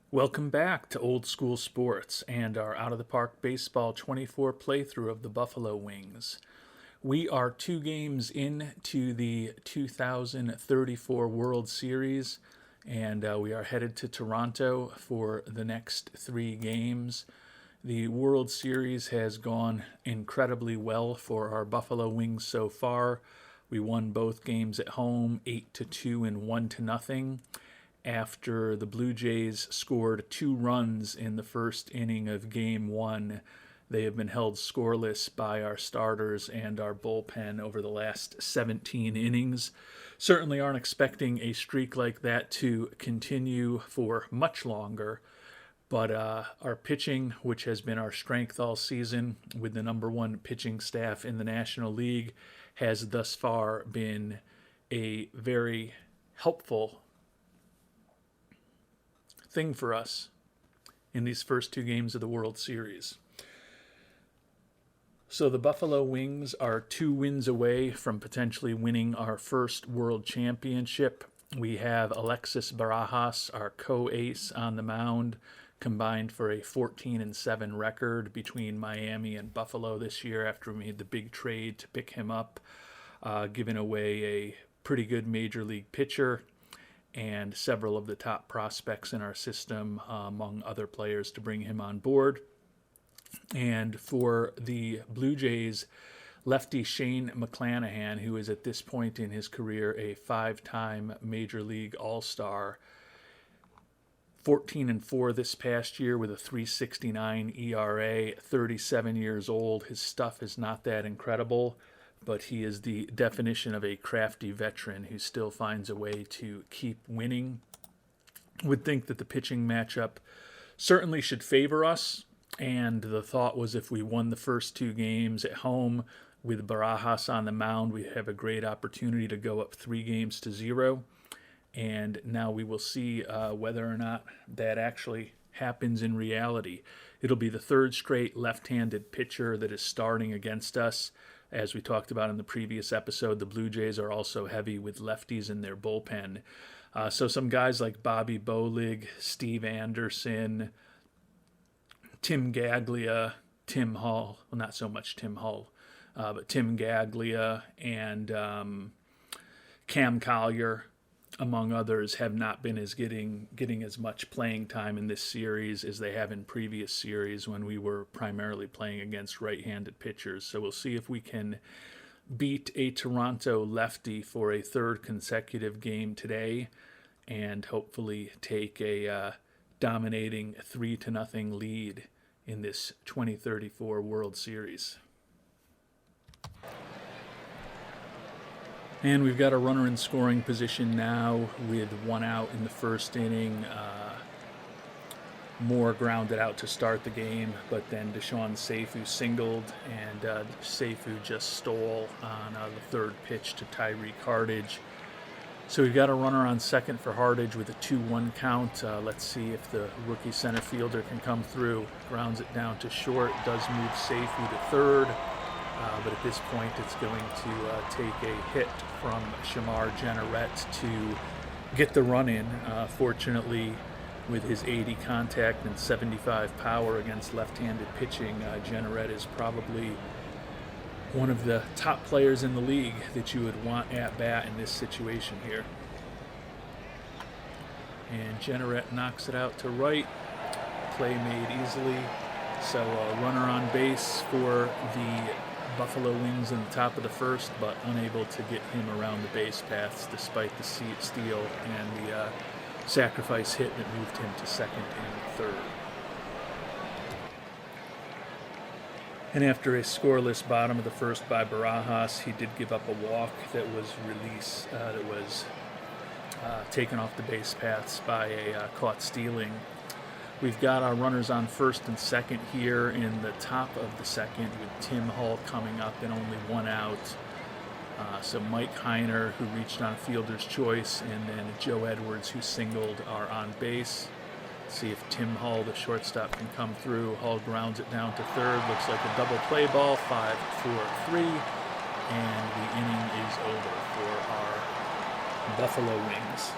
Welcome back to Old School Sports and our Out of the Park Baseball 24 playthrough of the Buffalo Wings. We are 2 games into the 2034 World Series, and we are headed to Toronto for the next 3 games. The World Series has gone incredibly well for our Buffalo Wings so far. We won both games at home, 8-2 and 1-0. After the Blue Jays scored 2 runs in the first inning of Game 1. They have been held scoreless by our starters and our bullpen over the last 17 innings. Certainly aren't expecting a streak like that to continue for much longer, but our pitching, which has been our strength all season with the #1 pitching staff in the National League, has thus far been a very helpful thing for us in these first 2 games of the World Series. So the Buffalo Wings are 2 wins away from potentially winning our first World Championship. We have Alexis Barajas, our co-ace, on the mound, combined for a 14-7 record between Miami and Buffalo this year after we made the big trade to pick him up, giving away a pretty good major league pitcher and several of the top prospects in our system, among other players, to bring him on board. And for the Blue Jays, lefty Shane McClanahan, who is at this point in his career a 5-time Major League All-Star, 14-4 this past year with a 3.69 ERA, 37 years old. His stuff is not that incredible, but he is the definition of a crafty veteran who still finds a way to keep winning. Would think that the pitching matchup certainly should favor us, and the thought was if we won the first 2 games at home with Barajas on the mound, we have a great opportunity to go up 3-0, and now we will see whether or not that actually happens in reality. It'll be the 3rd straight left-handed pitcher that is starting against us. As we talked about in the previous episode, the Blue Jays are also heavy with lefties in their bullpen. So some guys like Bobby Bolig, Steve Anderson, Tim Gaglia, Tim Hall, well, not so much Tim Hull, but Tim Gaglia and Cam Collier, among others, have not been getting as much playing time in this series as they have in previous series when we were primarily playing against right-handed pitchers. So we'll see if we can beat a Toronto lefty for a 3rd consecutive game today and hopefully take a dominating 3-0 lead in this 2034 World Series. And we've got a runner in scoring position now with 1 out in the first inning. Moore grounded out to start the game, but then Deshaun Seifu singled, and Seifu just stole on the 3rd pitch to Tyreek Hardage. So we've got a runner on second for Hardage with a 2-1 count. Let's see if the rookie center fielder can come through. Grounds it down to short, does move Seifu to third. But at this point, it's going to take a hit from Shamar Jenneret to get the run in. Fortunately, with his 80 contact and 75 power against left-handed pitching, Jenneret is probably one of the top players in the league that you would want at bat in this situation here. And Jenneret knocks it out to right. Play made easily. So runner on base for the Buffalo Wings in the top of the first, but unable to get him around the base paths despite the steal and the sacrifice hit that moved him to second and third. And after a scoreless bottom of the first by Barajas, he did give up a walk that was taken off the base paths by a caught stealing. We've got our runners on first and second here in the top of the second with Tim Hall coming up and only 1 out. So Mike Heiner, who reached on fielder's choice, and then Joe Edwards, who singled, are on base. See if Tim Hall, the shortstop, can come through. Hall grounds it down to third. Looks like a double play ball, 5-4-3. And the inning is over for our Buffalo Wings.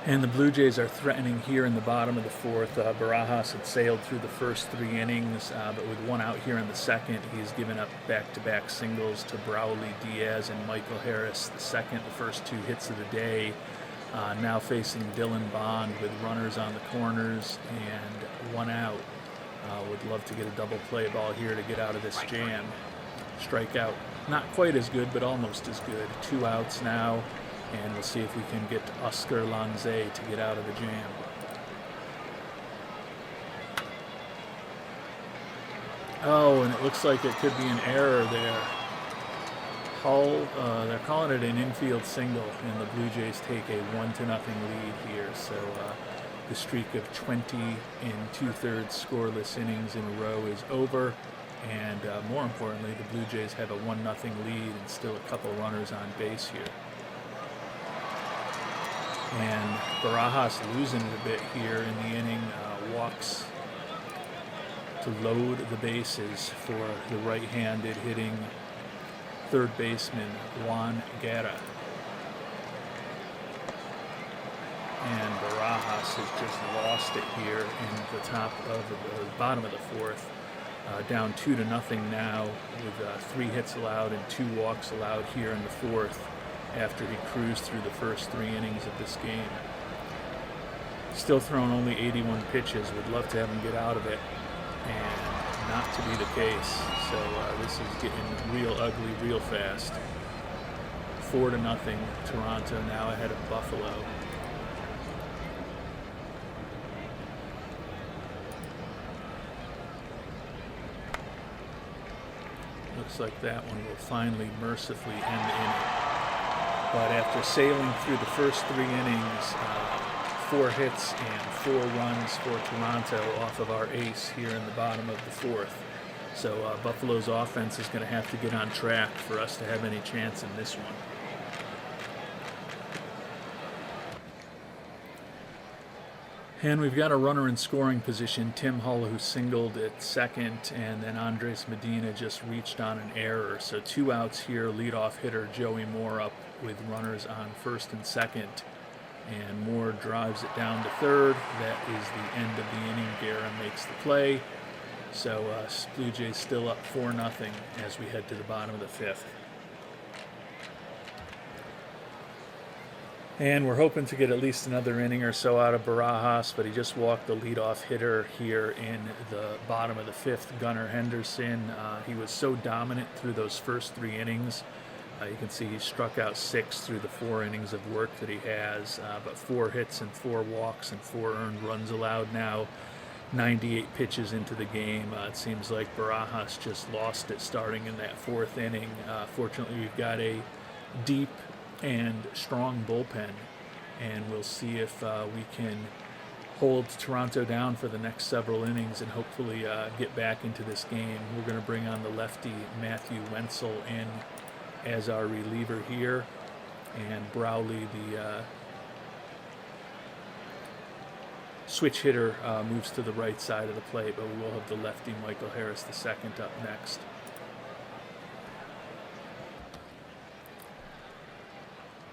And the Blue Jays are threatening here in the bottom of the fourth. Barajas had sailed through the first 3 innings, but with one out here in the second, he's given up back-to-back singles to Brawley, Diaz, and Michael Harris. The first 2 hits of the day. Now facing Dylan Bond with runners on the corners and one out. Would love to get a double play ball here to get out of this jam. Strikeout, not quite as good, but almost as good. 2 outs now. And we'll see if we can get Oscar Lanze to get out of the jam. Oh, and it looks like it could be an error there. Hull, they're calling it an infield single, and the Blue Jays take a 1-0 lead here. So the streak of 20 2/3 scoreless innings in a row is over. And more importantly, the Blue Jays have a 1-0 lead and still a couple runners on base here. And Barajas losing it a bit here in the inning, walks to load the bases for the right-handed hitting third baseman Juan Guerra. And Barajas has just lost it here in the bottom of the fourth, down 2-0 now with 3 hits allowed and 2 walks allowed here in the fourth, after he cruised through the first 3 innings of this game. Still thrown only 81 pitches. Would love to have him get out of it, and not to be the case. So this is getting real ugly real fast. 4-0. Toronto now ahead of Buffalo. Looks like that one will finally mercifully end the inning. But after sailing through the first 3 innings, 4 hits and 4 runs for Toronto off of our ace here in the bottom of the fourth. So Buffalo's offense is going to have to get on track for us to have any chance in this one. And we've got a runner in scoring position, Tim Hull, who singled at second, and then Andres Medina just reached on an error. So 2 outs here, leadoff hitter Joey Moore up with runners on first and second. And Moore drives it down to third. That is the end of the inning. Guerra makes the play. So Blue Jays still up 4-0 as we head to the bottom of the fifth. And we're hoping to get at least another inning or so out of Barajas, but he just walked the leadoff hitter here in the bottom of the fifth, Gunnar Henderson. He was so dominant through those first 3 innings. You can see he struck out 6 through the 4 innings of work that he has, but 4 hits and 4 walks and 4 earned runs allowed now. 98 pitches into the game. It seems like Barajas just lost it starting in that 4th inning. Fortunately, we've got a deep and strong bullpen, and we'll see if we can hold Toronto down for the next several innings and hopefully get back into this game. We're going to bring on the lefty Matthew Wenzel in as our reliever here, and Brawley, the switch hitter, moves to the right side of the plate, but we will have the lefty Michael Harris II up next.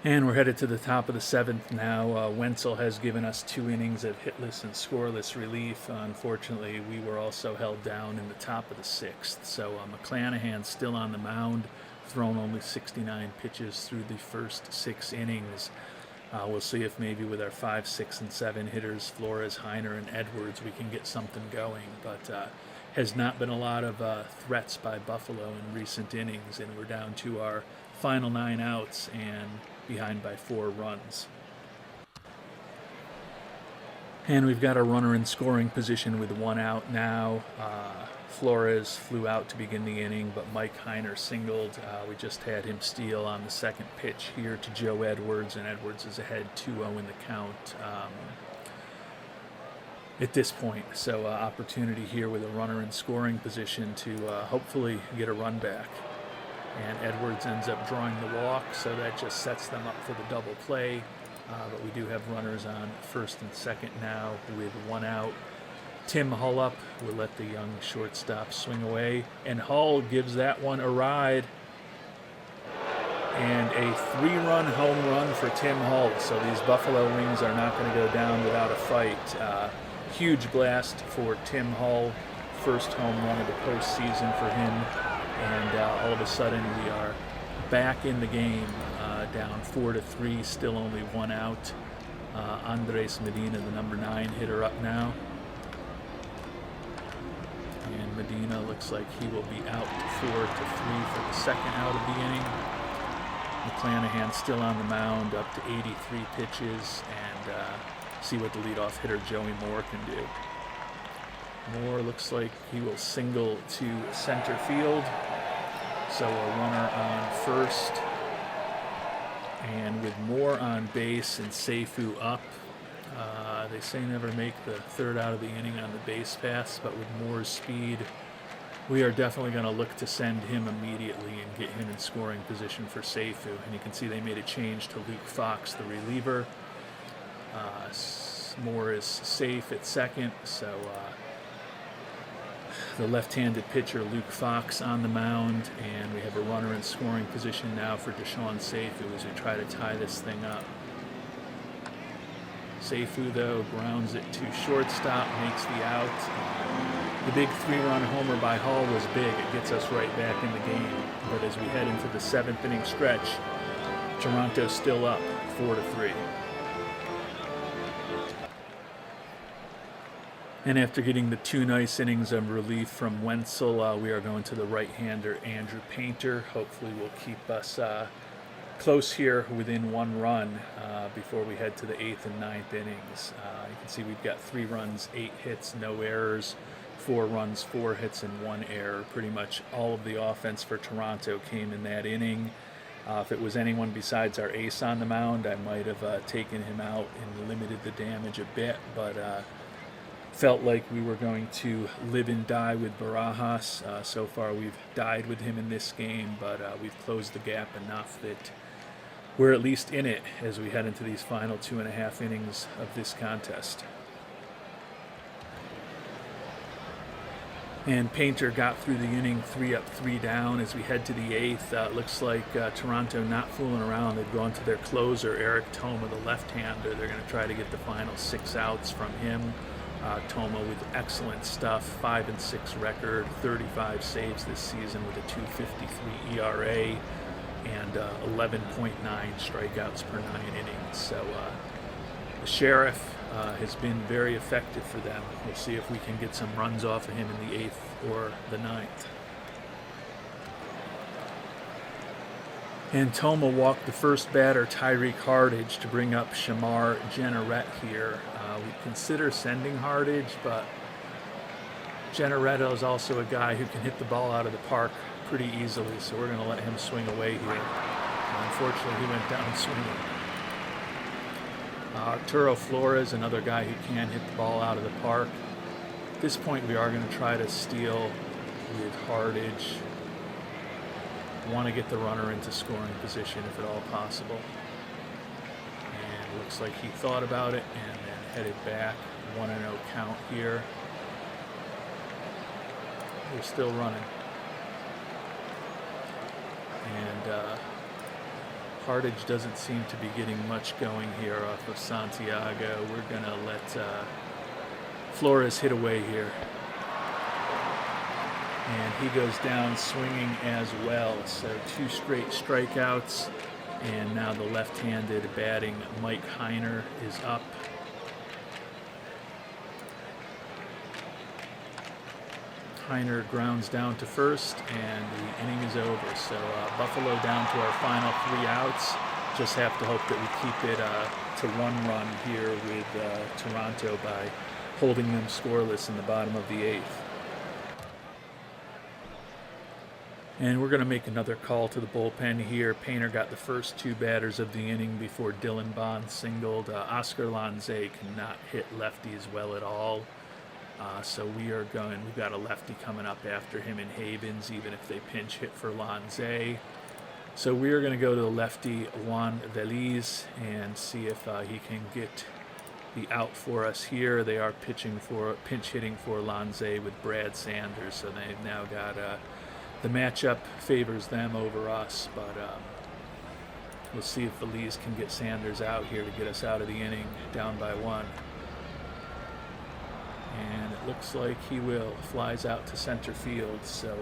And we're headed to the top of the 7th now. Wenzel has given us 2 innings of hitless and scoreless relief. Unfortunately, we were also held down in the top of the 6th. So McClanahan's still on the mound, thrown only 69 pitches through the first 6 innings. We'll see if maybe with our 5, 6, and 7 hitters, Flores, Heiner, and Edwards, we can get something going. But has not been a lot of threats by Buffalo in recent innings, and we're down to our final 9 outs and behind by 4 runs. And we've got a runner in scoring position with 1 out now. Flores flew out to begin the inning, but Mike Heiner singled. We just had him steal on the 2nd pitch here to Joe Edwards, and Edwards is ahead 2-0 in the count at this point. So opportunity here with a runner in scoring position to hopefully get a run back. And Edwards ends up drawing the walk, so that just sets them up for the double play. But we do have runners on first and second now with 1 out. Tim Hull up. We'll let the young shortstop swing away. And Hull gives that one a ride. and a 3-run home run for Tim Hull. So these Buffalo Wings are not going to go down without a fight. Huge blast for Tim Hull. First home run of the postseason for him. And all of a sudden we are back in the game, down 4-3, still only 1 out. Andres Medina, the number 9 hitter, up now. And Medina looks like he will be out 4-3 for the second out of the inning. McClanahan still on the mound, up to 83 pitches, and see what the leadoff hitter Joey Moore can do. Moore looks like he will single to center field, so a runner on first. And with Moore on base and Seifu up, they say never make the third out of the inning on the base pass, but with Moore's speed, we are definitely going to look to send him immediately and get him in scoring position for Seifu. And you can see they made a change to Luke Fox, the reliever. Moore is safe at second, so the left-handed pitcher Luke Fox on the mound, and we have a runner in scoring position now for Deshaun Seifu as we try to tie this thing up. Seifu, though, grounds it to shortstop, makes the out. The big 3-run homer by Hall was big. It gets us right back in the game. But as we head into the 7th inning stretch, Toronto's still up 4-3. And after getting the 2 nice innings of relief from Wenzel, we are going to the right-hander Andrew Painter. Hopefully will keep us close here within 1 run before we head to the 8th and 9th innings. You can see we've got 3 runs, 8 hits, no errors, 4 runs, 4 hits, and 1 error. Pretty much all of the offense for Toronto came in that inning. If it was anyone besides our ace on the mound, I might have taken him out and limited the damage a bit, but felt like we were going to live and die with Barajas. So far we've died with him in this game, but we've closed the gap enough that we're at least in it as we head into these final 2.5 innings of this contest. And Painter got through the inning 3 up, 3 down. As we head to the 8th, looks like Toronto not fooling around. They've gone to their closer, Eric Toma, the left-hander. They're going to try to get the final 6 outs from him. Toma with excellent stuff, 5-6 record, 35 saves this season with a 2.53 ERA and 11.9 strikeouts per 9 innings. So the Sheriff has been very effective for them. We'll see if we can get some runs off of him in the 8th or the 9th. And Toma walked the first batter, Tyreek Hardage, to bring up Shamar Jenneret here. We consider sending Hardage, but Jenneret is also a guy who can hit the ball out of the park pretty easily, so we're going to let him swing away here. Unfortunately, he went down swinging. Arturo Flores, another guy who can hit the ball out of the park. At this point, we are going to try to steal with Hardage. Want to get the runner into scoring position if at all possible. And it looks like he thought about it and then headed back. 1-0 count here. We're still running. And Hardage doesn't seem to be getting much going here off of Santiago. We're going to let Flores hit away here. And he goes down swinging as well. So 2 straight strikeouts. And now the left-handed batting Mike Heiner is up. Heiner grounds down to first, and the inning is over. So Buffalo down to our final 3 outs. Just have to hope that we keep it to 1 run here with Toronto by holding them scoreless in the bottom of the 8th. And we're going to make another call to the bullpen here. Painter got the first 2 batters of the inning before Dylan Bond singled. Oscar Lanze cannot hit lefties well at all. So we've got a lefty coming up after him in Havens, even if they pinch hit for Lanze. So we are going to go to the lefty Juan Veliz and see if he can get the out for us here. They are pinch hitting for Lanze with Brad Sanders, so they've now got the matchup favors them over us, but We'll see if Feliz can get Sanders out here to get us out of the inning down by 1. And it looks like he will. Flies out to center field. So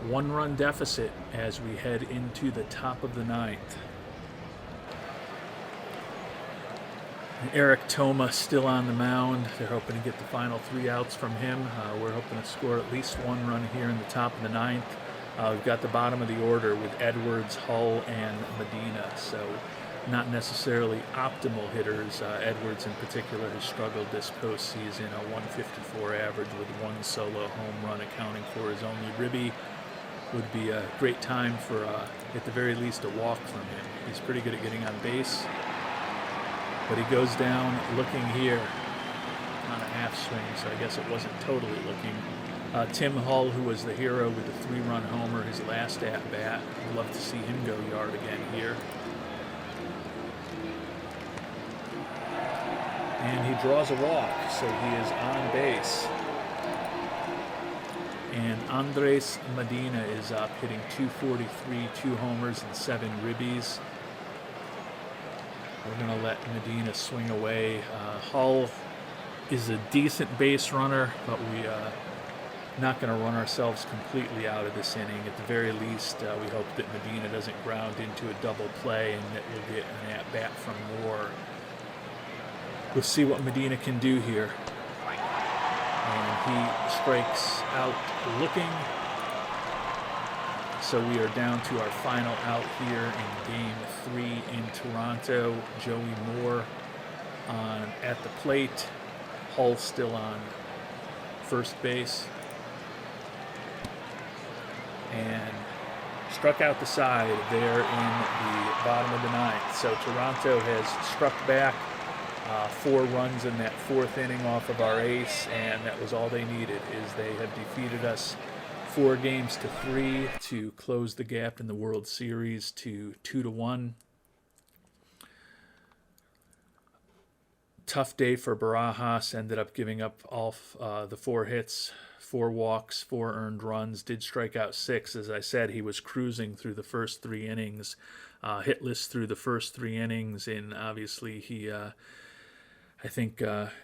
1-run deficit as we head into the top of the 9th. Eric Toma still on the mound. They're hoping to get the final 3 outs from him. We're hoping to score at least 1 run here in the top of the 9th. We've got the bottom of the order with Edwards, Hull, and Medina. So not necessarily optimal hitters. Edwards in particular has struggled this postseason. A 154 average with 1 solo home run accounting for his only ribby. Would be a great time for, at the very least, a walk from him. He's pretty good at getting on base. But he goes down looking here on a half swing, so I guess it wasn't totally looking. Tim Hull, who was the hero with the 3-run homer, his last at-bat. I'd love to see him go yard again here. And he draws a walk, so he is on base. And Andres Medina is up, hitting .243, 2 homers and 7 ribbies. We're going to let Medina swing away. Hull is a decent base runner, but we're not going to run ourselves completely out of this inning. At the very least, we hope that Medina doesn't ground into a double play and that we'll get an at-bat from Moore. We'll see what Medina can do here. And he strikes out looking. So we are down to our final out here in Game 3 in Toronto. Joey Moore at the plate. Hull still on first base. And struck out the side there in the bottom of the 9th. So Toronto has struck back 4 runs in that 4th inning off of our ace, and that was all they needed, is they have defeated us 4 games to 3 to close the gap in the World Series to 2-1. Tough day for Barajas. Ended up giving up all the 4 hits, 4 walks, 4 earned runs. Did strike out 6. As I said, he was cruising through the first 3 innings, hitless through the first 3 innings, and obviously he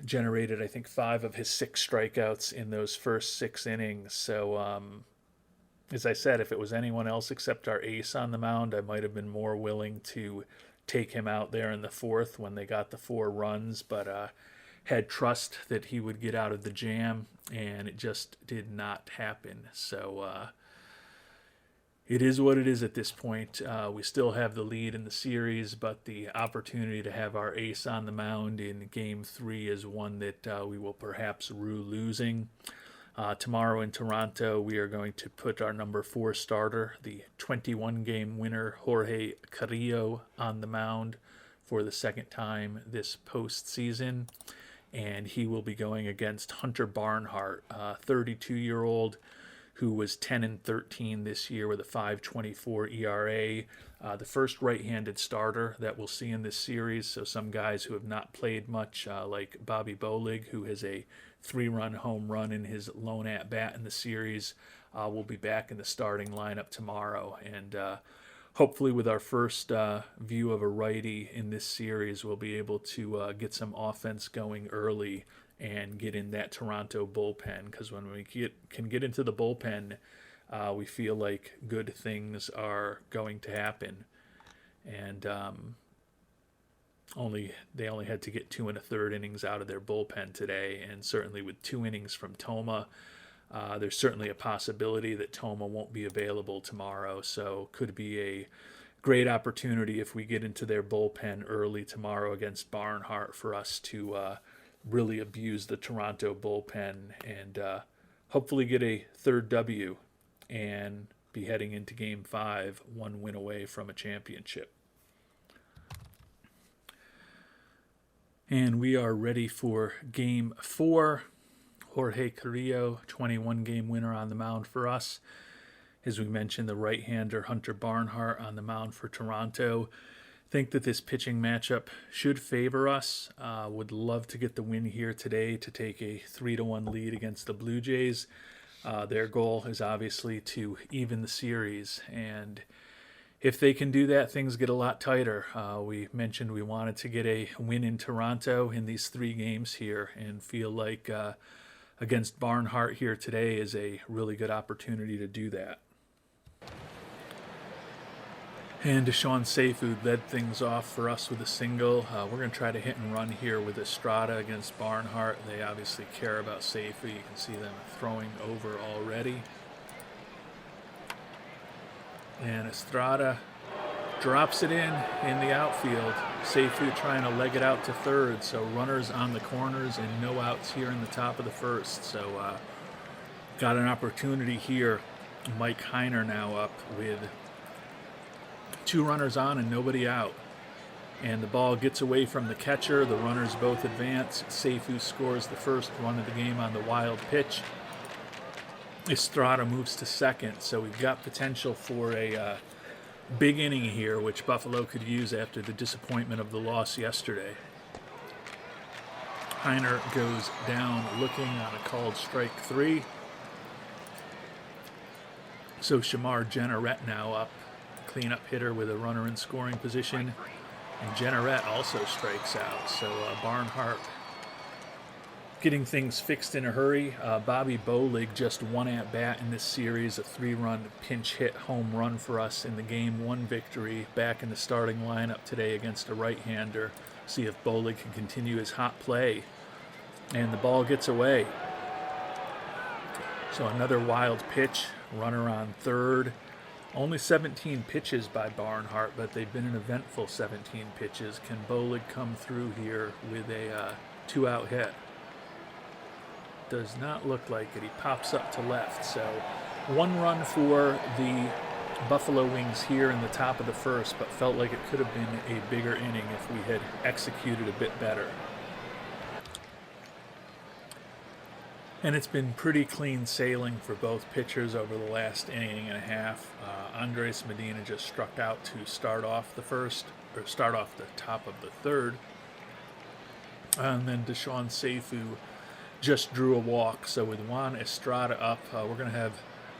generated 5 of his 6 strikeouts in those first 6 innings. So, as I said, if it was anyone else except our ace on the mound, I might have been more willing to take him out there in the 4th when they got the 4 runs, but had trust that he would get out of the jam, and it just did not happen. So, it is what it is at this point. We still have the lead in the series, but the opportunity to have our ace on the mound in Game 3 is one that we will perhaps rue losing. Tomorrow in Toronto, we are going to put our number 4 starter, the 21-game winner Jorge Carrillo, on the mound for the 2nd time this postseason. And he will be going against Hunter Barnhart, a 32-year-old who was 10-13 this year with a 5.24 ERA. The first right-handed starter that we'll see in this series. So some guys who have not played much, like Bobby Bolig, who has a 3-run home run in his lone at-bat in the series, will be back in the starting lineup tomorrow. And hopefully with our first view of a righty in this series, we'll be able to get some offense going early and get in that Toronto bullpen, because when we can get into the bullpen, we feel like good things are going to happen. And they only had to get 2 1/3 innings out of their bullpen today, and certainly with 2 innings from Toma, there's certainly a possibility that Toma won't be available tomorrow. So could be a great opportunity if we get into their bullpen early tomorrow against Barnhart for us to really abuse the Toronto bullpen and hopefully get a 3rd W and be heading into Game 5, 1 win away from a championship. And we are ready for Game 4. Jorge Carrillo, 21-game winner on the mound for us. As we mentioned, the right-hander Hunter Barnhart on the mound for Toronto. Think that this pitching matchup should favor us. Would love to get the win here today to take a 3-1 lead against the Blue Jays. Their goal is obviously to even the series, and if they can do that, things get a lot tighter. We mentioned we wanted to get a win in Toronto in these 3 games here, and feel like against Barnhart here today is a really good opportunity to do that. And Deshaun Seifu led things off for us with a single. We're going to try to hit and run here with Estrada against Barnhart. They obviously care about Seifu. You can see them throwing over already. And Estrada drops it in the outfield. Seifu trying to leg it out to third. So runners on the corners and no outs here in the top of the first. So got an opportunity here. Mike Heiner now up with 2 runners on and nobody out. And the ball gets away from the catcher. The runners both advance. Seifu scores the first run of the game on the wild pitch. Estrada moves to second, so we've got potential for a big inning here, which Buffalo could use after the disappointment of the loss yesterday. Heiner goes down looking on a called strike 3. So Shamar Jenneret now up, cleanup hitter with a runner in scoring position. And Jenneret also strikes out, so Barnhart getting things fixed in a hurry. Bobby Bolig just 1 at-bat in this series, a 3-run pinch hit home run for us in the Game 1 victory, back in the starting lineup today against a right-hander. See if Bolig can continue his hot play. And the ball gets away. So another wild pitch, runner on third. Only 17 pitches by Barnhart, but they've been an eventful 17 pitches. Can Bolig come through here with a 2-out hit? Does not look like it. He pops up to left. So 1 run for the Buffalo Wings here in the top of the first, but felt like it could have been a bigger inning if we had executed a bit better. And it's been pretty clean sailing for both pitchers over the last inning and a half. Andres Medina just struck out to start off the first, or start off the top of the third. And then Deshaun Seifu just drew a walk. So with Juan Estrada up, we're going to have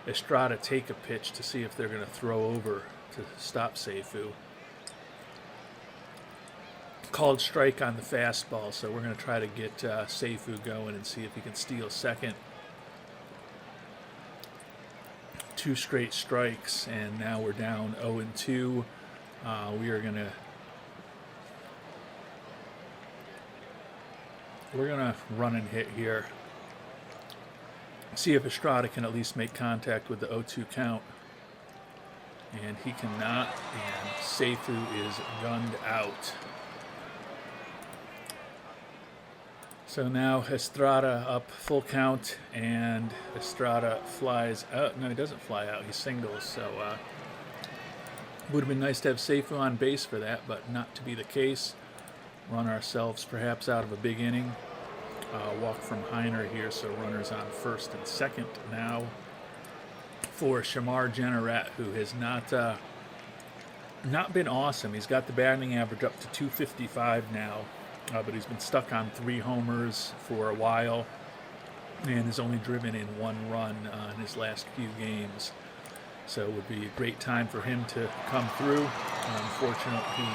Estrada take a pitch to see if they're going to throw over to stop Seifu. Called strike on the fastball, so we're going to try to get Seifu going and see if he can steal second. 2 straight strikes, and now we're down 0-2. We're gonna run and hit here. See if Estrada can at least make contact with the 0-2 count. And he cannot, and Seifu is gunned out. So now Estrada up full count, and Estrada flies out. No, he doesn't fly out. He singles. So would have been nice to have Seifu on base for that, but not to be the case. Run ourselves perhaps out of a big inning. Walk from Heiner here, so runners on first and second now for Shamar Jenneret, who has not been awesome. He's got the batting average up to 255 now. But he's been stuck on 3 homers for a while and has only driven in 1 run in his last few games. So it would be a great time for him to come through. Unfortunately, he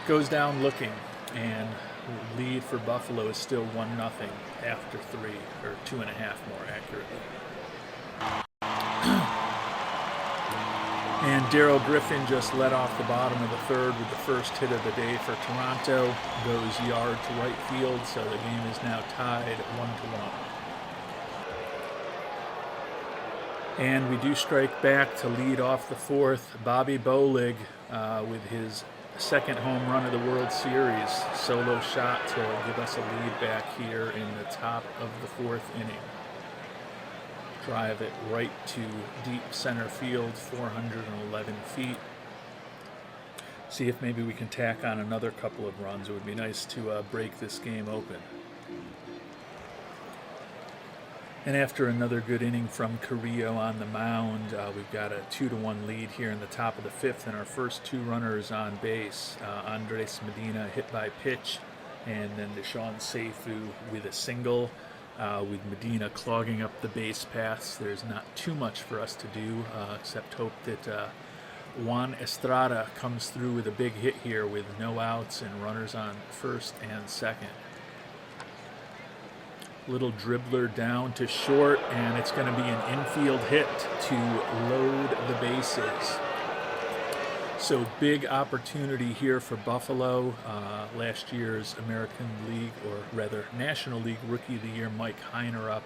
goes down looking, and lead for Buffalo is still 1-0 after 3, or 2.5 more accurately. And Darrell Griffin just led off the bottom of the third with the first hit of the day for Toronto. Goes yard to right field, so the game is now tied 1-1. And we do strike back to lead off the fourth. Bobby Bolig with his second home run of the World Series. Solo shot to give us a lead back here in the top of the 4th inning. Drive it right to deep center field, 411 feet. See if maybe we can tack on another couple of runs. It would be nice to break this game open. And after another good inning from Carrillo on the mound, we've got a 2-1 lead here in the top of the 5th, and our first 2 runners on base. Andres Medina hit by pitch, and then Deshaun Seifu with a single. With Medina clogging up the base paths, there's not too much for us to do except hope that Juan Estrada comes through with a big hit here with no outs and runners on first and second. Little dribbler down to short, and it's going to be an infield hit to load the bases. So big opportunity here for Buffalo. Last year's American League, or rather National League Rookie of the Year, Mike Heiner, up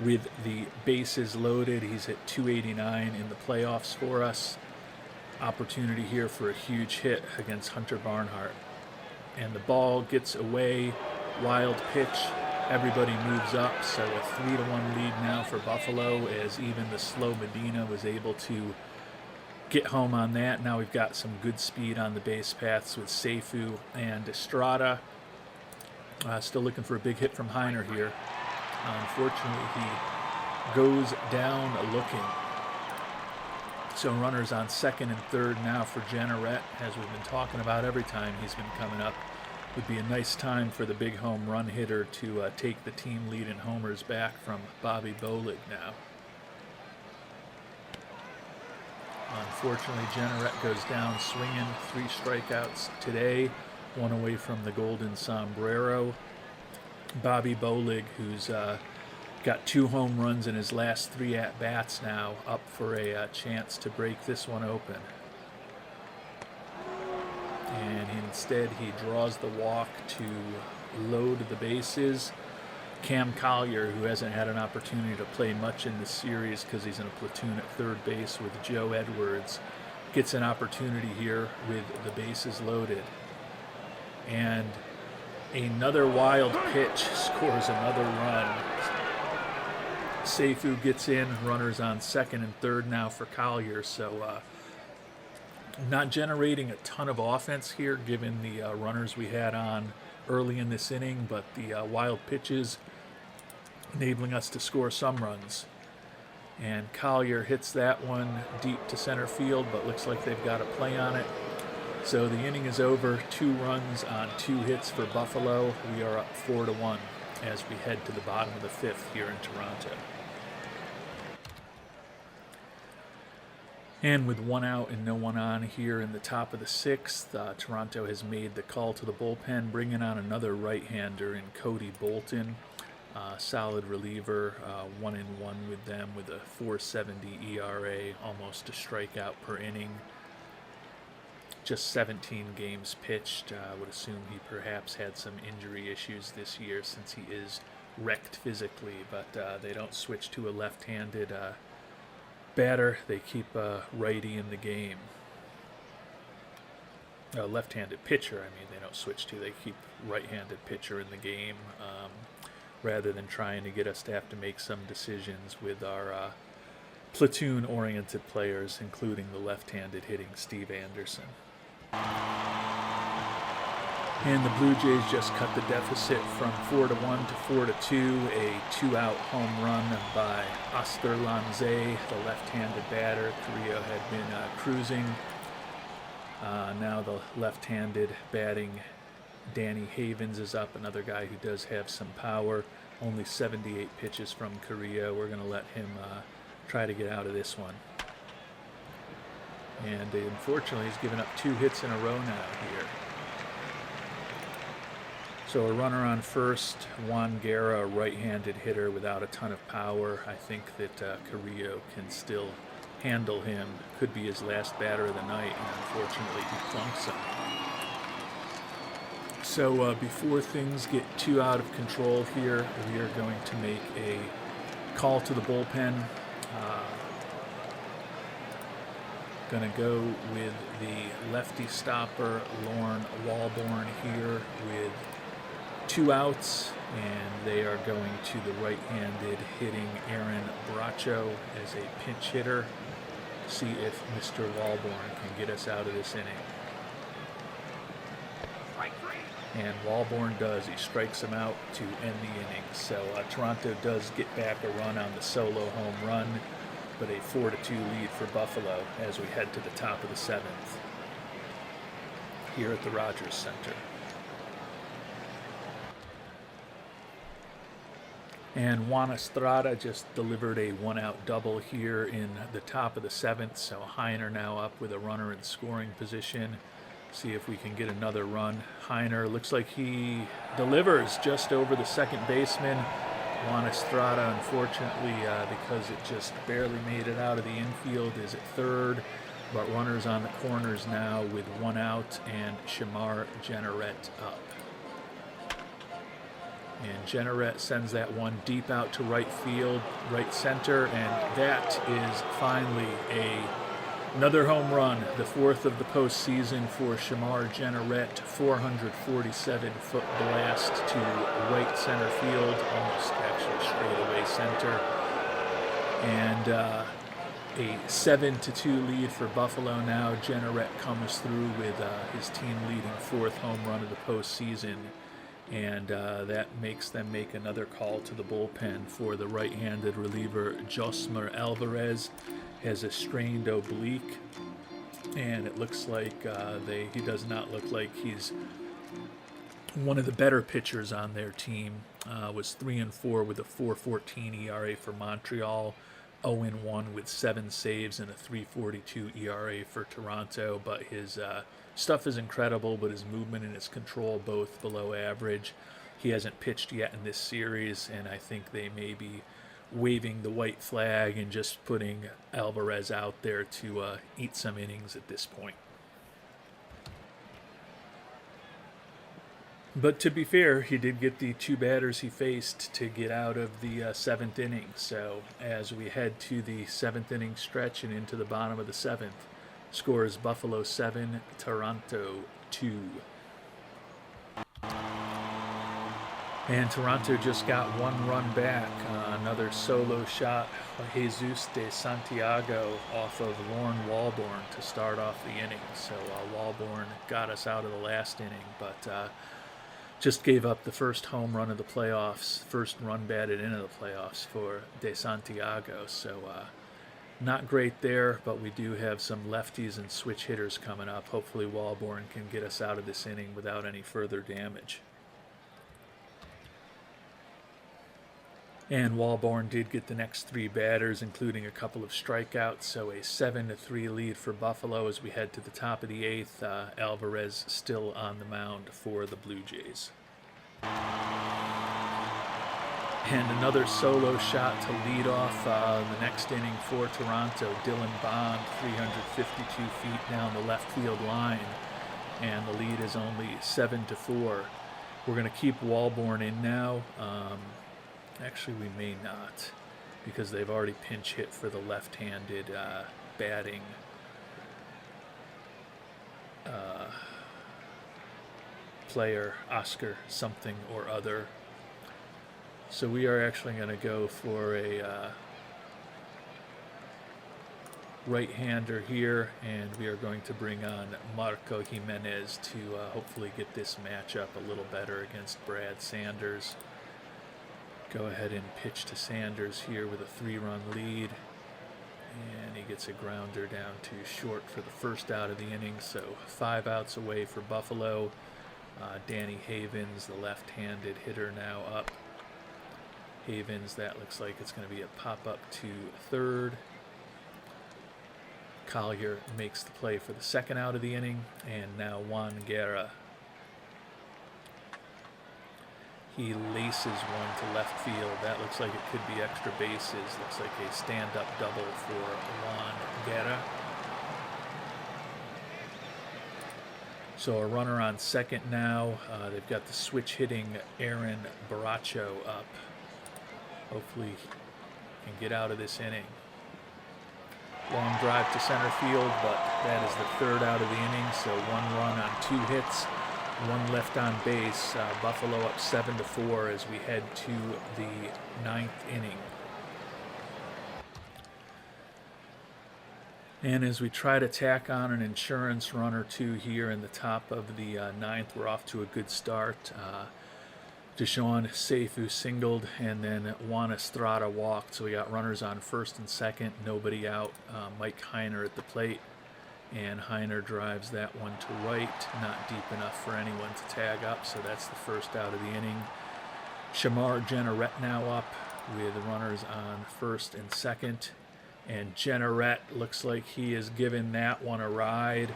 with the bases loaded. He's at 289 in the playoffs for us. Opportunity here for a huge hit against Hunter Barnhart. And the ball gets away, wild pitch. Everybody moves up, so a 3-1 lead now for Buffalo, as even the slow Medina was able to get home on that. Now we've got some good speed on the base paths with Seifu and Estrada. Still looking for a big hit from Heiner here. Unfortunately, he goes down looking. So runners on second and third now for Jenneret, as we've been talking about every time he's been coming up. Would be a nice time for the big home run hitter to take the team lead in homers back from Bobby Bolig now. Unfortunately, Jenneret goes down swinging. 3 strikeouts today, 1 away from the golden sombrero. Bobby Bolig, who's got 2 home runs in his last 3 at-bats now, up for a chance to break this one open. And instead he draws the walk to load the bases. Cam Collier, who hasn't had an opportunity to play much in this series because he's in a platoon at third base with Joe Edwards, gets an opportunity here with the bases loaded. And another wild pitch scores another run. Seifu gets in, runners on second and third now for Collier, so not generating a ton of offense here given the runners we had on early in this inning, but the wild pitches enabling us to score some runs. And Collier hits that one deep to center field, but looks like they've got a play on it. So the inning is over, 2 runs on 2 hits for Buffalo. We are up 4-1 as we head to the bottom of the 5th here in Toronto. And with 1 out and no one on here in the top of the 6th, Toronto has made the call to the bullpen, bringing on another right-hander in Cody Bolton. Solid reliever, 1-1 with them with a 4.70 ERA, almost a strikeout per inning. Just 17 games pitched. I would assume he perhaps had some injury issues this year since he is wrecked physically, but they don't switch to a left-handed batter. They keep a righty in the game. A left-handed pitcher, I mean, they don't switch to. They keep right-handed pitcher in the game rather than trying to get us to have to make some decisions with our platoon-oriented players, including the left-handed hitting Steve Anderson. And the Blue Jays just cut the deficit from 4-1 to 4-2. A 2-out home run by Oscar Lanze, the left-handed batter. Carrillo had been cruising. Now the left-handed batting Danny Havens is up, another guy who does have some power. Only 78 pitches from Carrillo. We're going to let him try to get out of this one. And unfortunately, he's given up 2 hits in a row now here. So a runner on first, Juan Guerra, a right-handed hitter without a ton of power. I think that Carrillo can still handle him. Could be his last batter of the night, and unfortunately he plunks him. So before things get too out of control here, we are going to make a call to the bullpen. Going to go with the lefty stopper, Lorne Walborn, here with 2 outs, and they are going to the right-handed hitting Aaron Bracho as a pinch hitter. See if Mr. Walborn can get us out of this inning. And Walborn does. He strikes him out to end the inning. So Toronto does get back a run on the solo home run, but a 4-2 lead for Buffalo as we head to the top of the 7th here at the Rogers Center. And Juan Estrada just delivered a one-out double here in the top of the seventh, so Heiner now up with a runner in scoring position. See if we can get another run. Heiner looks like he delivers just over the second baseman. Juan Estrada, unfortunately, because it just barely made it out of the infield, is at third. But runners on the corners now with one out, and Shamar Jenneret up. And Jenneret sends that one deep out to right field, right center, and that is finally another home run, the fourth of the postseason for Shamar Jenneret. 447-foot blast to right center field, almost actually straight away center. And a 7-2 lead for Buffalo now. Jenneret comes through with his team-leading fourth home run of the postseason. And that makes them make another call to the bullpen for the right-handed reliever. Josmer Alvarez has a strained oblique, and it looks like he does not look like he's one of the better pitchers on their team. Was 3-4 with a 4.14 ERA for Montreal, 0-1 with 7 saves and a 3.42 ERA for Toronto, but his stuff is incredible, but his movement and his control both below average. He hasn't pitched yet in this series, and I think they may be waving the white flag and just putting Alvarez out there to eat some innings at this point. But to be fair, he did get the 2 batters he faced to get out of the 7th inning. So as we head to the 7th inning stretch and into the bottom of the 7th, score is Buffalo 7, Toronto 2. And Toronto just got 1 run back. Another solo shot by Jesus de Santiago off of Lorne Walborn to start off the inning. So Walborn got us out of the last inning, but just gave up the first home run of the playoffs, first run batted into the playoffs for de Santiago. So not great there, but we do have some lefties and switch hitters coming up. Hopefully Walborn can get us out of this inning without any further damage. And Walborn did get the next 3 batters, including a couple of strikeouts, so a 7-3 lead for Buffalo as we head to the top of the 8th. Alvarez still on the mound for the Blue Jays. And another solo shot to lead off the next inning for Toronto. Dylan Bond, 352 feet down the left field line, and the lead is only 7-4. We're going to keep Walborn in now. Actually, we may not, because they've already pinch hit for the left-handed batting player, Oscar something or other. So we are actually going to go for a right-hander here, and we are going to bring on Marco Jimenez to hopefully get this matchup a little better against Brad Sanders. Go ahead and pitch to Sanders here with a 3-run lead, and he gets a grounder down to short for the first out of the inning. So 5 outs away for Buffalo. Danny Havens, the left-handed hitter, now up. Havens, that looks like it's going to be a pop-up to third. Collier makes the play for the second out of the inning, and now Juan Guerra. He laces one to left field. That looks like it could be extra bases. Looks like a stand-up double for Juan Guerra. So a runner on second now. They've got the switch-hitting Aaron Baracho up. Hopefully can get out of this inning. Long drive to center field, but that is the 3rd out of the inning. So 1 run on 2 hits. 1 left on base. Buffalo up 7-4 as we head to the 9th inning. And as we try to tack on an insurance run or 2 here in the top of the 9th, we're off to a good start. Deshaun Seifu singled, and then Juan Estrada walked. So we got runners on first and second, nobody out. Mike Heiner at the plate. And Heiner drives that one to right, not deep enough for anyone to tag up, so that's the first out of the inning. Shamar Jenneret now up. with runners on first and second. And Jenneret looks like he is giving that one a ride.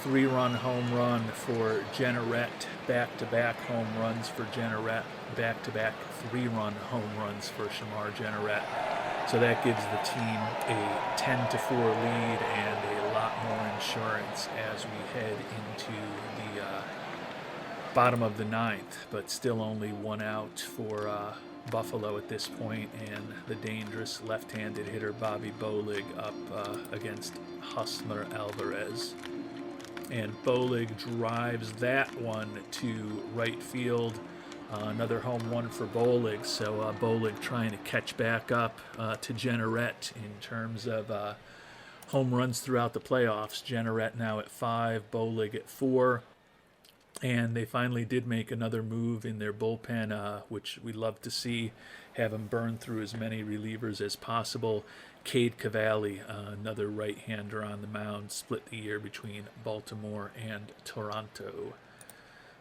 3-run home run for Jenneret, back-to-back home runs for Jenneret, back-to-back 3-run home runs for Shamar Jenneret. So that gives the team a 10-4 lead and a lot more insurance as we head into the bottom of the ninth, but still only 1 out for Buffalo at this point, and the dangerous left-handed hitter Bobby Bolig up against Husmer Alvarez. And Bolig drives that one to right field. Another home run for Bolig. So Bolig trying to catch back up to Jenneret in terms of home runs throughout the playoffs. Jenneret now at 5, Bolig at 4. And they finally did make another move in their bullpen, which we love to see, have them burn through as many relievers as possible. Cade Cavalli, another right-hander on the mound, split the year between Baltimore and Toronto.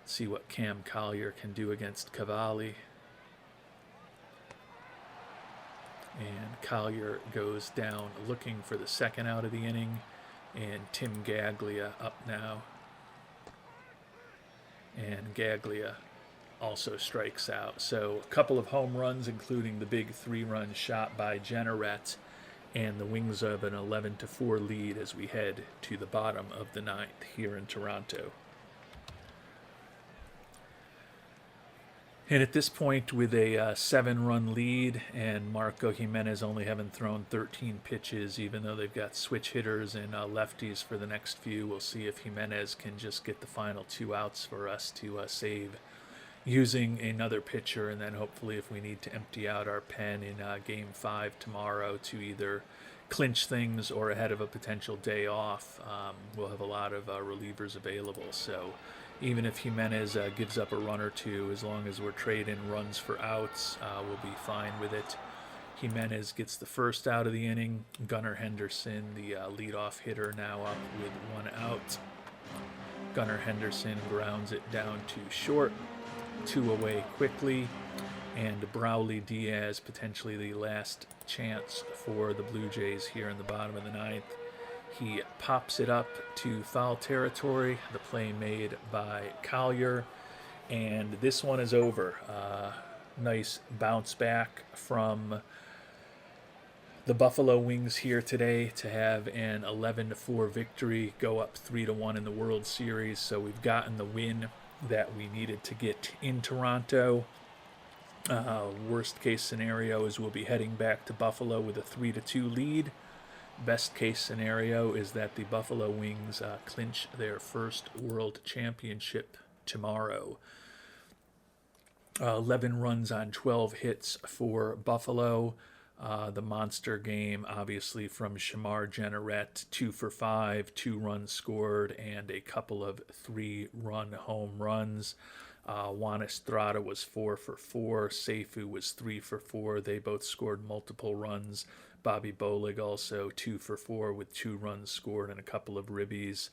Let's see what Cam Collier can do against Cavalli. And Collier goes down looking for the second out of the inning, and Tim Gaglia up now. And Gaglia also strikes out. So a couple of home runs, including the big 3-run shot by Jenneret, and the Wings have an 11-4 lead as we head to the bottom of the ninth here in Toronto. And at this point, with a 7-run lead, and Marco Jimenez only having thrown 13 pitches, even though they've got switch hitters and lefties for the next few, we'll see if Jimenez can just get the final 2 outs for us to save using another pitcher, and then hopefully if we need to empty out our pen in Game 5 tomorrow to either clinch things or ahead of a potential day off, we'll have a lot of relievers available. So even if Jimenez gives up a run or two, as long as we're trading runs for outs, we'll be fine with it. Jimenez gets the first out of the inning. Gunnar Henderson, the leadoff hitter, now up with 1 out. Gunnar Henderson grounds it down to short, 2 away quickly, and Brawley Diaz, potentially the last chance for the Blue Jays here in the bottom of the ninth. He pops it up to foul territory, the play made by Collier, and this one is over. Nice bounce back from the Buffalo Wings here today to have an 11-4 victory, go up 3-1 in the World Series. So we've gotten the win that we needed to get in Toronto. Worst case scenario is we'll be heading back to Buffalo with a 3-2 lead. Best case scenario is that the Buffalo Wings clinch their first World Championship tomorrow. 11 runs on 12 hits for Buffalo. The monster game, obviously, from Shamar Jenneret, 2 for 5, 2 runs scored, and a couple of 3-run home runs. Juan Estrada was 4 for 4. Seifu was 3 for 4. They both scored multiple runs. Bobby Bolig also 2 for 4 with 2 runs scored and a couple of ribbies.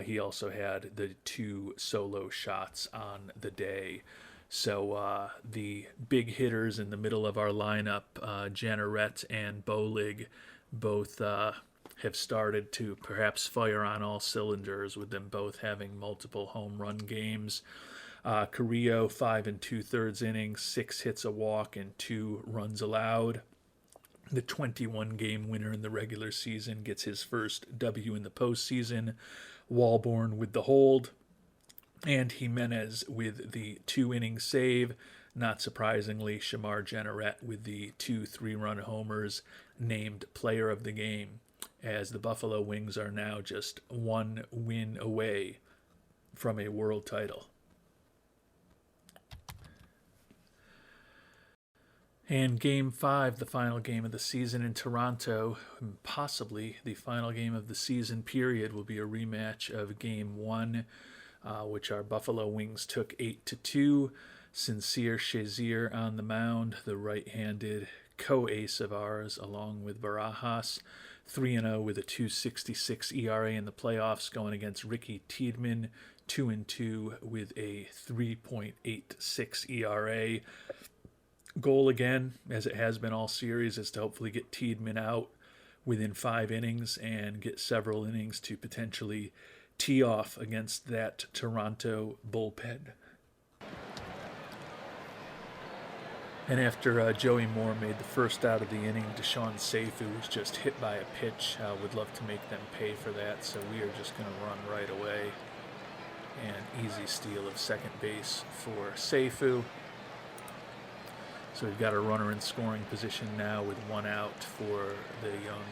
He also had the 2 solo shots on the day. So the big hitters in the middle of our lineup, Jenneret and Bolig, both have started to perhaps fire on all cylinders, with them both having multiple home run games. Carrillo, 5 2/3 innings, 6 hits, a walk, and 2 runs allowed. The 21-game winner in the regular season gets his first W in the postseason. Walborn with the hold. And Jimenez with the 2-inning save. Not surprisingly, Shamar Jenneret with the 2 3-run homers, named player of the game, as the Buffalo Wings are now just 1 win away from a world title. And Game 5, the final game of the season in Toronto, possibly the final game of the season period, will be a rematch of Game 1, which our Buffalo Wings took 8-2. Sincere Shazier on the mound, the right-handed co-ace of ours, along with Barajas. 3-0 with a 2.66 ERA in the playoffs, going against Ricky Tiedemann, 2-2 with a 3.86 ERA. Goal again, as it has been all series, is to hopefully get Tiedemann out within 5 innings and get several innings to potentially tee off against that Toronto bullpen. And after Joey Moore made the first out of the inning, Deshaun Seifu was just hit by a pitch. Would love to make them pay for that, so we are just going to run right away. And easy steal of second base for Seifu. So we've got a runner in scoring position now with 1 out for the young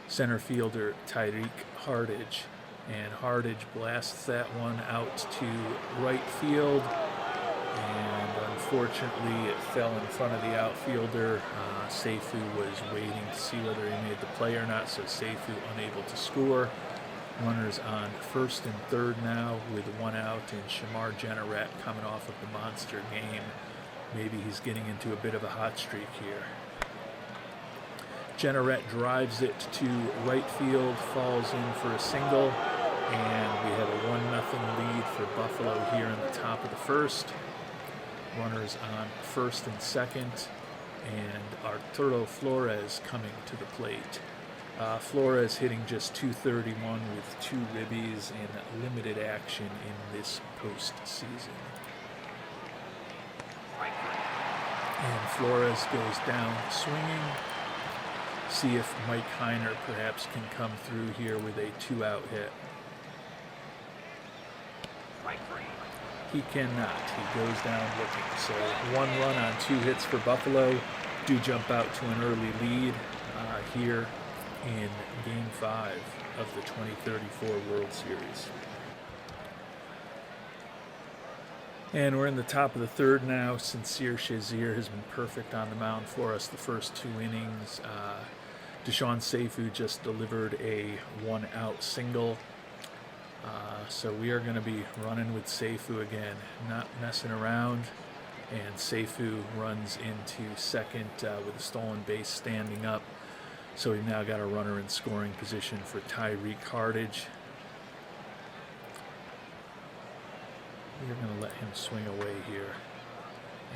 center fielder Tyreek Hardage. And Hardage blasts that one out to right field. And unfortunately, it fell in front of the outfielder. Seifu was waiting to see whether he made the play or not, so Seifu unable to score. Runners on first and third now with 1 out, and Shamar Jenneret coming off of the monster game. Maybe he's getting into a bit of a hot streak here. Jenneret drives it to right field, falls in for a single, and we have a 1-0 lead for Buffalo here in the top of the first. Runners on first and second, and Arturo Flores coming to the plate. Flores hitting just .231 with 2 ribbies and limited action in this postseason. And Flores goes down swinging. See if Mike Heiner perhaps can come through here with a 2-out hit. He cannot. He goes down looking. So 1 run on 2 hits for Buffalo. Do jump out to an early lead here in Game 5 of the 2034 World Series. And we're in the top of the third now. Sincere Shazier has been perfect on the mound for us the first 2 innings. Deshaun Seifu just delivered a 1-out single. So we are going to be running with Seifu again, not messing around. And Seifu runs into second with a stolen base standing up. So we've now got a runner in scoring position for Tyreek Hardage. We're going to let him swing away here.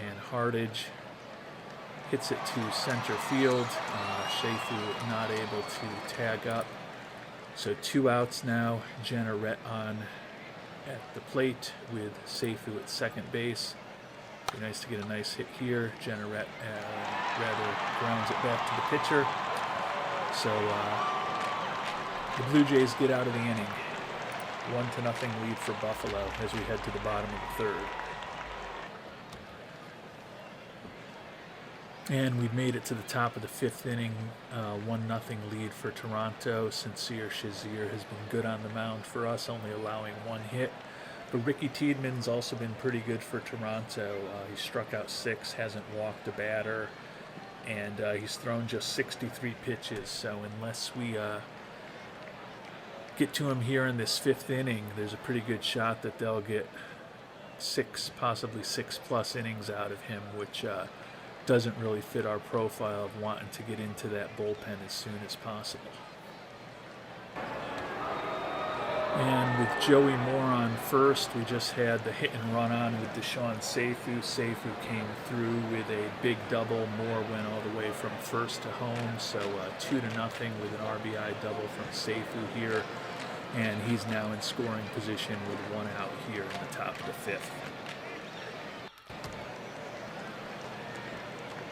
And Hardage hits it to center field. Seifu not able to tag up. So 2 outs now. Jenneret on at the plate with Seifu at second base. Be nice to get a nice hit here. Jenneret rather grounds it back to the pitcher. So the Blue Jays get out of the inning. 1-0 lead for Buffalo as we head to the bottom of the third. And we've made it to the top of the 5th inning. 1-0 lead for Toronto. Sincere Shazier has been good on the mound for us, only allowing 1 hit. But Ricky Tiedeman's also been pretty good for Toronto. He struck out 6, hasn't walked a batter, and he's thrown just 63 pitches. So unless we get to him here in this 5th inning, there's a pretty good shot that they'll get 6, possibly 6+ innings out of him, which doesn't really fit our profile of wanting to get into that bullpen as soon as possible. And with Joey Moore on first, we just had the hit and run on with Deshaun Seifu. Seifu came through with a big double. Moore went all the way from first to home, so 2-0 with an RBI double from Seifu here. And he's now in scoring position with 1 out here in the top of the 5th.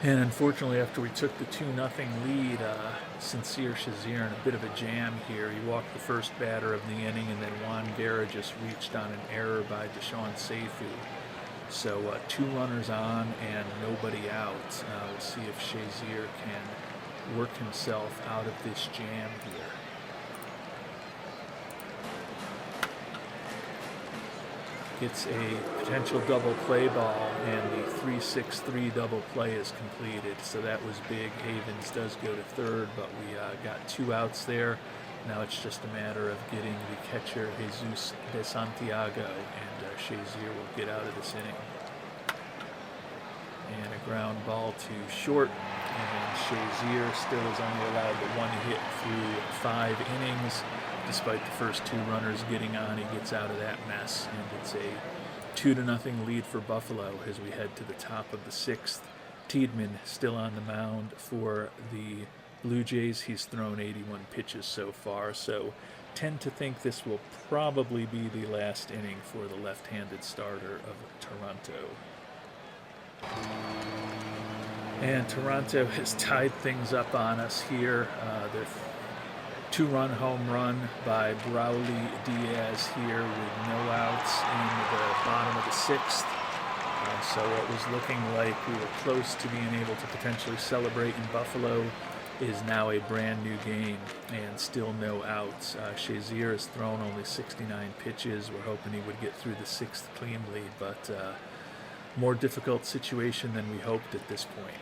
And unfortunately, after we took the 2-0 lead, Sincere Shazier in a bit of a jam here. He walked the first batter of the inning, and then Juan Guerra just reached on an error by Deshaun Seifu. So 2 runners on and nobody out. We'll see if Shazier can work himself out of this jam here. Gets a potential double play ball, and the 3-6-3 double play is completed. So that was big. Havens does go to third, but we got 2 outs there. Now it's just a matter of getting the catcher Jesus de Santiago, and Shazier will get out of this inning. And a ground ball to short, and Shazier still is only allowed the 1 hit through 5 innings. Despite the first 2 runners getting on, he gets out of that mess, and it's a 2-0 lead for Buffalo as we head to the top of the 6th Tiedemann still on the mound for the Blue Jays. He's thrown 81 pitches so far, so tend to think this will probably be the last inning for the left-handed starter of Toronto. And Toronto has tied things up on us here. The two-run home run by Brawley Diaz here with no outs in the bottom of the sixth. So what was looking like we were close to being able to potentially celebrate in Buffalo is now a brand new game and still no outs. Shazier has thrown only 69 pitches. We're hoping he would get through the sixth cleanly, but more difficult situation than we hoped at this point.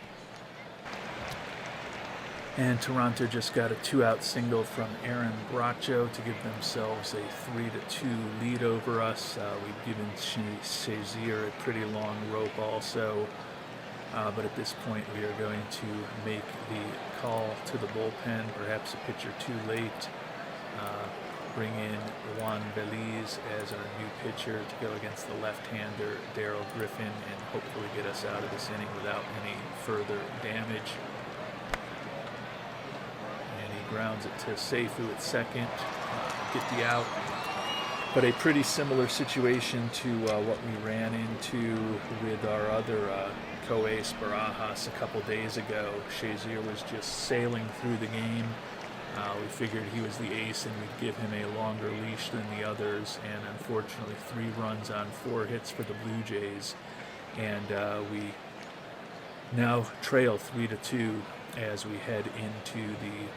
And Toronto just got a 2-out single from Aaron Bracho to give themselves a 3-2 lead over us. We've given Shazier a pretty long rope also. But at this point, we are going to make the call to the bullpen, perhaps a pitcher too late. Bring in Juan Belize as our new pitcher to go against the left-hander Darrell Griffin and hopefully get us out of this inning without any further damage. And he grounds it to Seifu at second, get the out. But a pretty similar situation to what we ran into with our other co-ace Barajas a couple days ago. Shazier was just sailing through the game. We figured he was the ace and we'd give him a longer leash than the others, and unfortunately 3 runs on 4 hits for the Blue Jays, and we now trail 3-2 as we head into the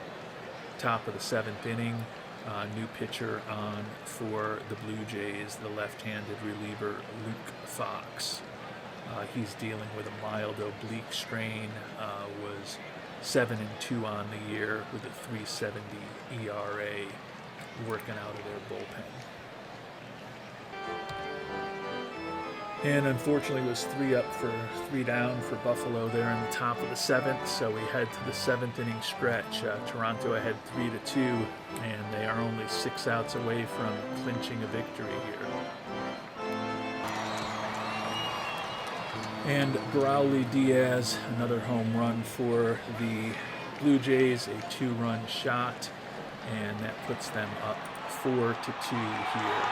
top of the 7th inning. New pitcher on for the Blue Jays, the left-handed reliever Luke Fox. He's dealing with a mild oblique strain, was 7-2 on the year with a 3.70 ERA, working out of their bullpen. And unfortunately it was 3 down for Buffalo there in the top of the 7th, so we head to the 7th inning stretch. Toronto ahead 3-2, and they are only 6 outs away from clinching a victory here. And Brawley Diaz, another home run for the Blue Jays, a 2-run shot, and that puts them up 4-2 here.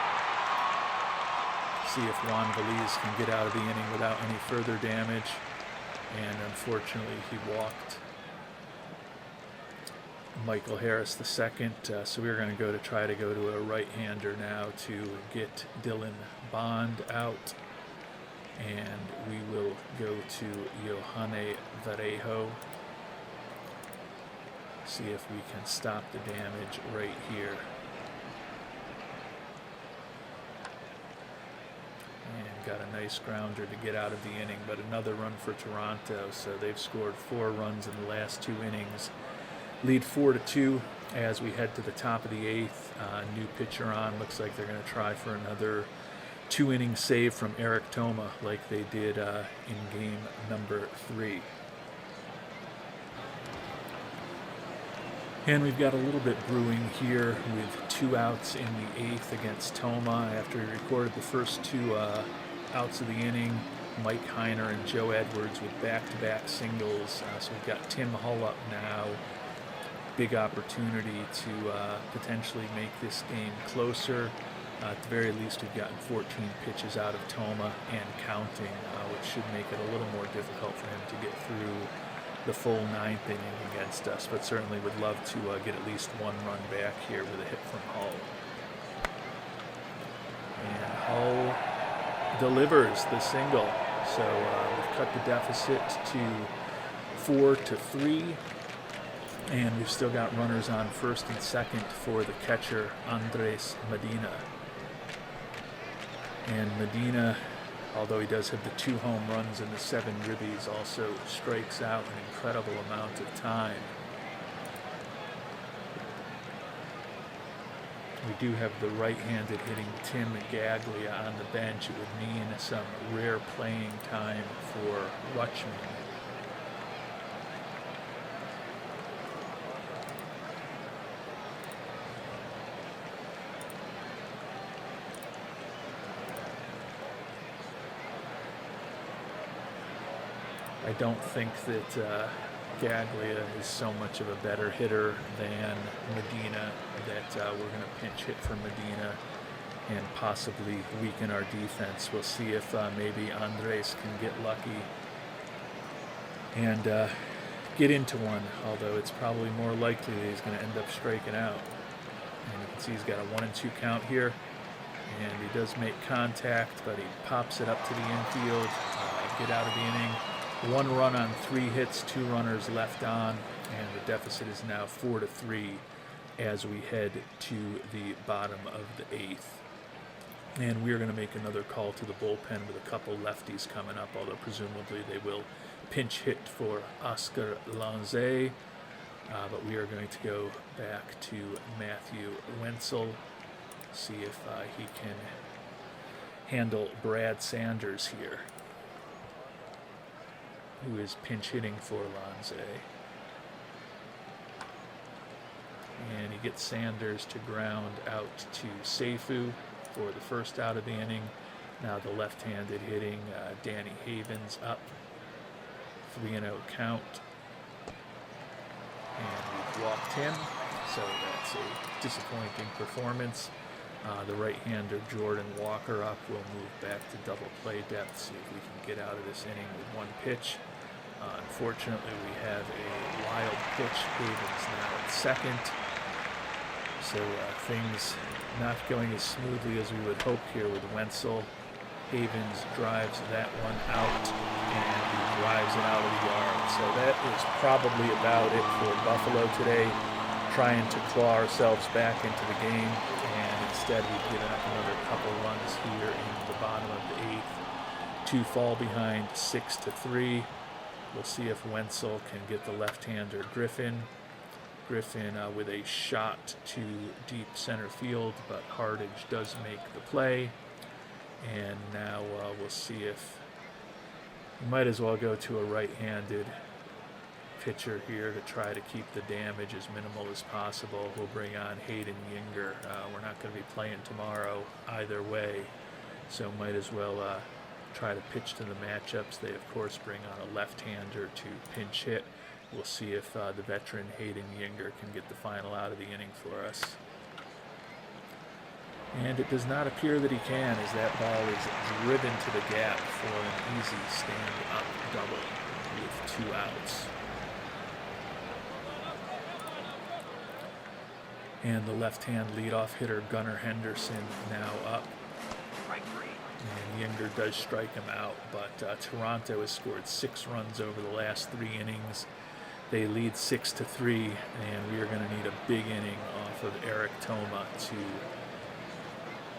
See if Juan Belize can get out of the inning without any further damage, and unfortunately he walked Michael Harris the second, so we're going to try to go to a right-hander now to get Dylan Bond out. And we will go to Yohane Varejo. See if we can stop the damage right here. And got a nice grounder to get out of the inning, but another run for Toronto. So they've scored 4 runs in the last 2 innings. Lead 4-2 as we head to the top of the 8th. New pitcher on. Looks like they're going to try for another 2-inning save from Eric Toma like they did in game number 3. And we've got a little bit brewing here with 2 outs in the 8th against Toma after he recorded the first 2 outs of the inning. Mike Heiner and Joe Edwards with back-to-back singles. So we've got Tim Hull up now. Big opportunity to potentially make this game closer. At the very least, we've gotten 14 pitches out of Toma and counting, which should make it a little more difficult for him to get through the full 9th inning against us, but certainly would love to get at least 1 run back here with a hit from Hull. And Hull delivers the single, so we've cut the deficit to 4-3, and we've still got runners on first and second for the catcher Andres Medina. And Medina, although he does have the 2 home runs and the 7 ribbies, also strikes out an incredible amount of time. We do have the right-handed hitting Tim Gaglia on the bench. It would mean some rare playing time for Rutschman. I don't think that Gaglia is so much of a better hitter than Medina that we're going to pinch hit for Medina and possibly weaken our defense. We'll see if maybe Andres can get lucky and get into one, although it's probably more likely that he's going to end up striking out. And you can see he's got a 1-2 count here, and he does make contact, but he pops it up to the infield, get out of the inning. 1 run on 3 hits, 2 runners left on, and the deficit is now 4-3 as we head to the bottom of the 8th. And we're going to make another call to the bullpen with a couple lefties coming up, although presumably they will pinch hit for Oscar Lanze. But we are going to go back to Matthew Wenzel, see if he can handle Brad Sanders here, who is pinch hitting for Lanze. And he gets Sanders to ground out to Seifu for the first out of the inning. Now the left-handed hitting Danny Havens up, 3-0 count. And we've walked him, so that's a disappointing performance. The right-hander Jordan Walker up will move back to double play depth, see if we can get out of this inning with 1 pitch. Unfortunately, we have a wild pitch. Havens now at second. So things not going as smoothly as we would hope here with Wenzel. Havens drives that one out, and he drives it out of the yard. So that is probably about it for Buffalo today, trying to claw ourselves back into the game, and instead we've given up another couple runs here in the bottom of the 8th to fall behind 6-3. We'll see if Wenzel can get the left-hander Griffin. Griffin with a shot to deep center field, but Hardage does make the play. And now we'll see if we might as well go to a right-handed pitcher here to try to keep the damage as minimal as possible. We'll bring on Hayden Yinger. We're not going to be playing tomorrow either way, so might as well try to pitch to the matchups. They, of course, bring on a left-hander to pinch hit. We'll see if the veteran Hayden Yinger can get the final out of the inning for us. And it does not appear that he can, as that ball is driven to the gap for an easy stand-up double with 2 outs. And the left-hand leadoff hitter Gunnar Henderson now up. And Yinger does strike him out, but Toronto has scored 6 runs over the last 3 innings. They lead 6-3, and we are going to need a big inning off of Eric Thoma to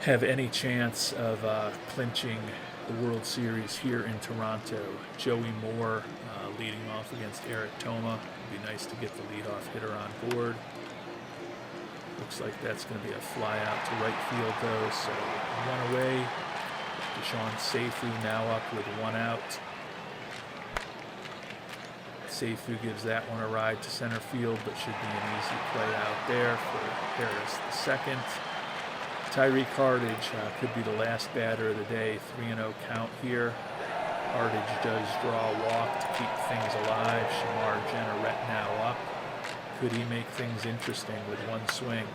have any chance of clinching the World Series here in Toronto. Joey Moore leading off against Eric Thoma. It'd be nice to get the leadoff hitter on board. Looks like that's going to be a fly out to right field though, so 1 away. Deshaun Seifu now up with 1 out. Seifu gives that one a ride to center field, but should be an easy play out there for Harris the second. Tyreek Hardage could be the last batter of the day. 3-0 count here. Hardage does draw a walk to keep things alive. Shamar Jenneret now up. Could he make things interesting with 1 swing?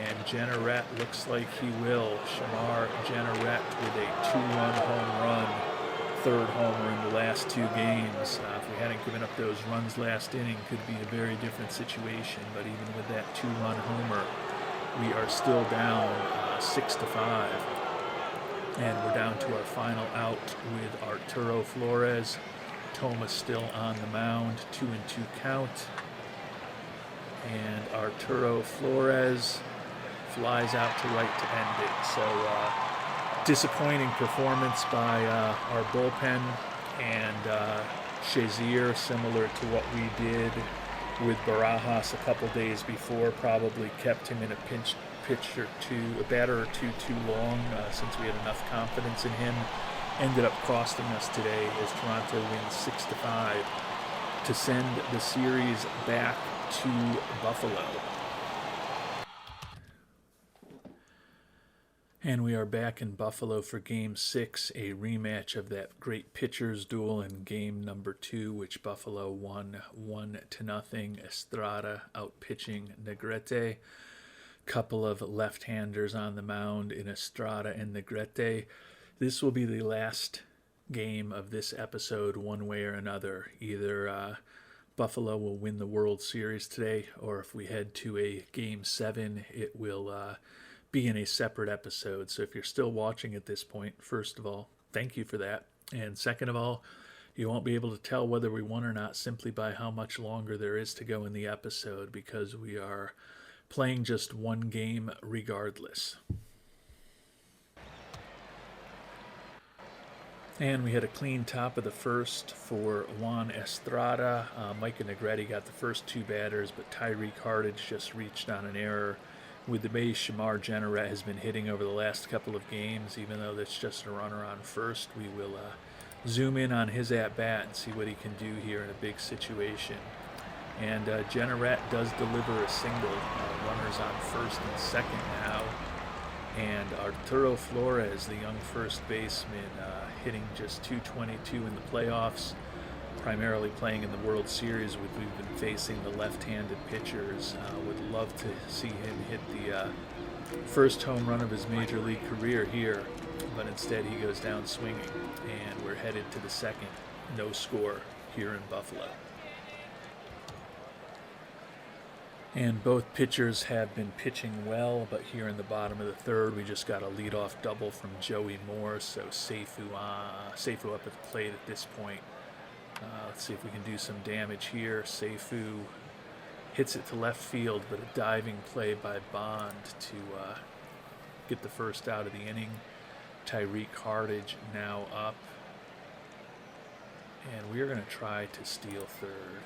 And Jenneret looks like he will. Shamar Jenneret with a 2-run home run. 3rd homer in the last 2 games. If we hadn't given up those runs last inning, could be a very different situation. But even with that 2-run homer, we are still down 6-5. And we're down to our final out with Arturo Flores. Thomas still on the mound, 2-2 count. And Arturo Flores flies out to right to end it. So disappointing performance by our bullpen, and Shazier, similar to what we did with Barajas a couple days before, probably kept him in a a batter or two too long since we had enough confidence in him. Ended up costing us today as Toronto wins 6-5 to send the series back to Buffalo. And we are back in Buffalo for Game 6, a rematch of that great pitchers duel in Game number 2, which Buffalo won 1-0. Estrada out pitching Negrete. Couple of left-handers on the mound in Estrada and Negrete. This will be the last game of this episode one way or another. Either Buffalo will win the World Series today, or if we head to a Game 7, it will be in a separate episode. So if you're still watching at this point, first of all, thank you for that. And second of all, you won't be able to tell whether we won or not simply by how much longer there is to go in the episode, because we are playing just one game regardless. And we had a clean top of the first for Juan Estrada. Micah Negrete got the first two batters, but Tyreek Hardage just reached on an error. With the base, Shamar Jenneret has been hitting over the last couple of games. Even though that's just a runner on first, we will zoom in on his at-bat and see what he can do here in a big situation. And Jenneret does deliver a single. Runners on first and second now. And Arturo Flores, the young first baseman, hitting just .222 in the playoffs, primarily playing in the World Series. We've been facing the left-handed pitchers. Would love to see him hit the first home run of his major league career here, but instead he goes down swinging, and we're headed to the second. No score here in Buffalo. And both pitchers have been pitching well, but here in the bottom of the third, we just got a leadoff double from Joey Moore, so Seifu up at the plate at this point. Let's see if we can do some damage here. Seifu hits it to left field, but a diving play by Bond to get the first out of the inning. Tyreek Hardage now up. And we are going to try to steal third.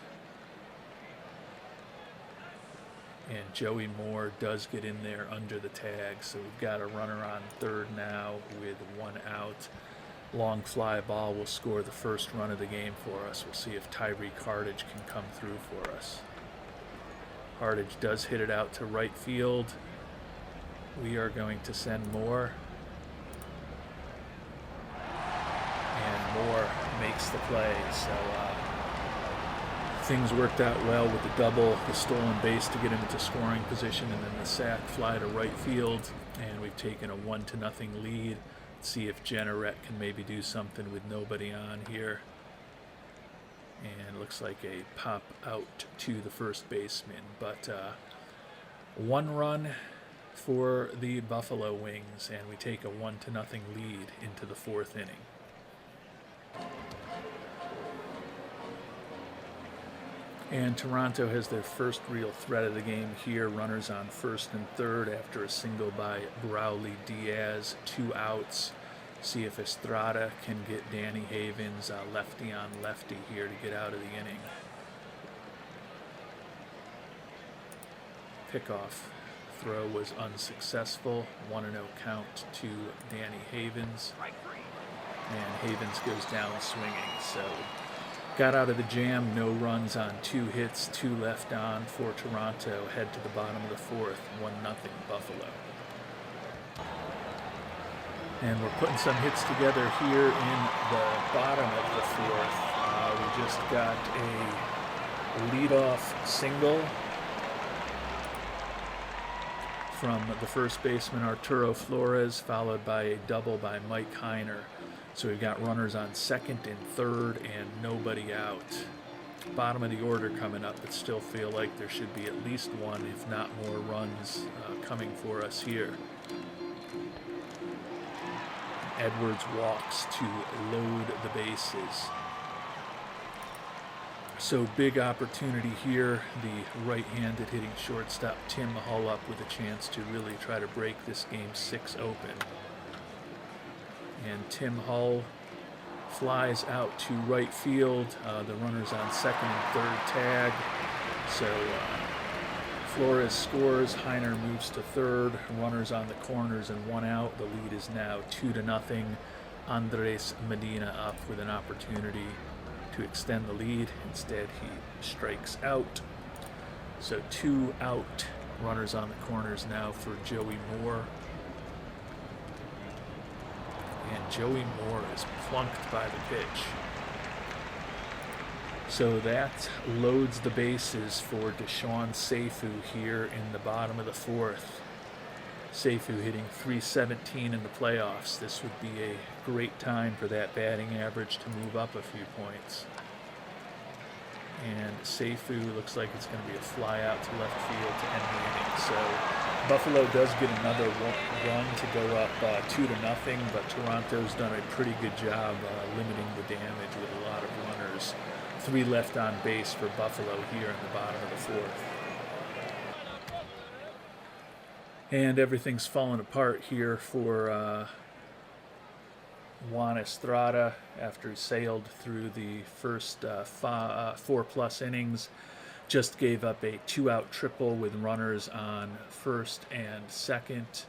And Joey Moore does get in there under the tag, so we've got a runner on third now with one out. Long fly ball will score the first run of the game for us. We'll see if Tyreek Hardage can come through for us. Hardage does hit it out to right field. We are going to send Moore. And Moore makes the play, so things worked out well with the double, the stolen base to get him into scoring position, and then the sac fly to right field, and we've taken a 1-0 lead. Let's see if Jenneret can maybe do something with nobody on here. And it looks like a pop out to the first baseman, but one run for the Buffalo Wings, and we take a 1-0 lead into the fourth inning. And Toronto has their first real threat of the game here. Runners on first and third after a single by Brawley Diaz. 2 outs. See if Estrada can get Danny Havens lefty on lefty here to get out of the inning. Pickoff throw was unsuccessful. 1-0 count to Danny Havens. And Havens goes down swinging. So got out of the jam, no runs on 2 hits, 2 left on for Toronto. Head to the bottom of the fourth, 1-0 Buffalo. And we're putting some hits together here in the bottom of the fourth. We just got a leadoff single from the first baseman Arturo Flores, followed by a double by Mike Heiner. So we've got runners on second and third and nobody out. Bottom of the order coming up, but still feel like there should be at least one, if not more, runs coming for us here. Edwards walks to load the bases. So big opportunity here. The right-handed hitting shortstop Tim Hull up with a chance to really try to break this game 6 open. And Tim Hull flies out to right field. The runner's on second and third tag. So Flores scores. Heiner moves to third. Runners on the corners and 1 out. The lead is now 2-0. Andres Medina up with an opportunity to extend the lead. Instead, he strikes out. So 2 out. Runners on the corners now for Joey Moore. and Joey Moore is plunked by the pitch. So that loads the bases for Deshaun Seifu here in the bottom of the fourth. Seifu hitting .317 in the playoffs. This would be a great time for that batting average to move up a few points. And Seifu looks like it's going to be a fly out to left field to end the inning. So Buffalo does get another run to go up 2-0, but Toronto's done a pretty good job limiting the damage with a lot of runners. 3 left on base for Buffalo here in the bottom of the fourth. And everything's falling apart here for Juan Estrada after he sailed through the first 4+ innings. Just gave up a 2-out triple with runners on first and second.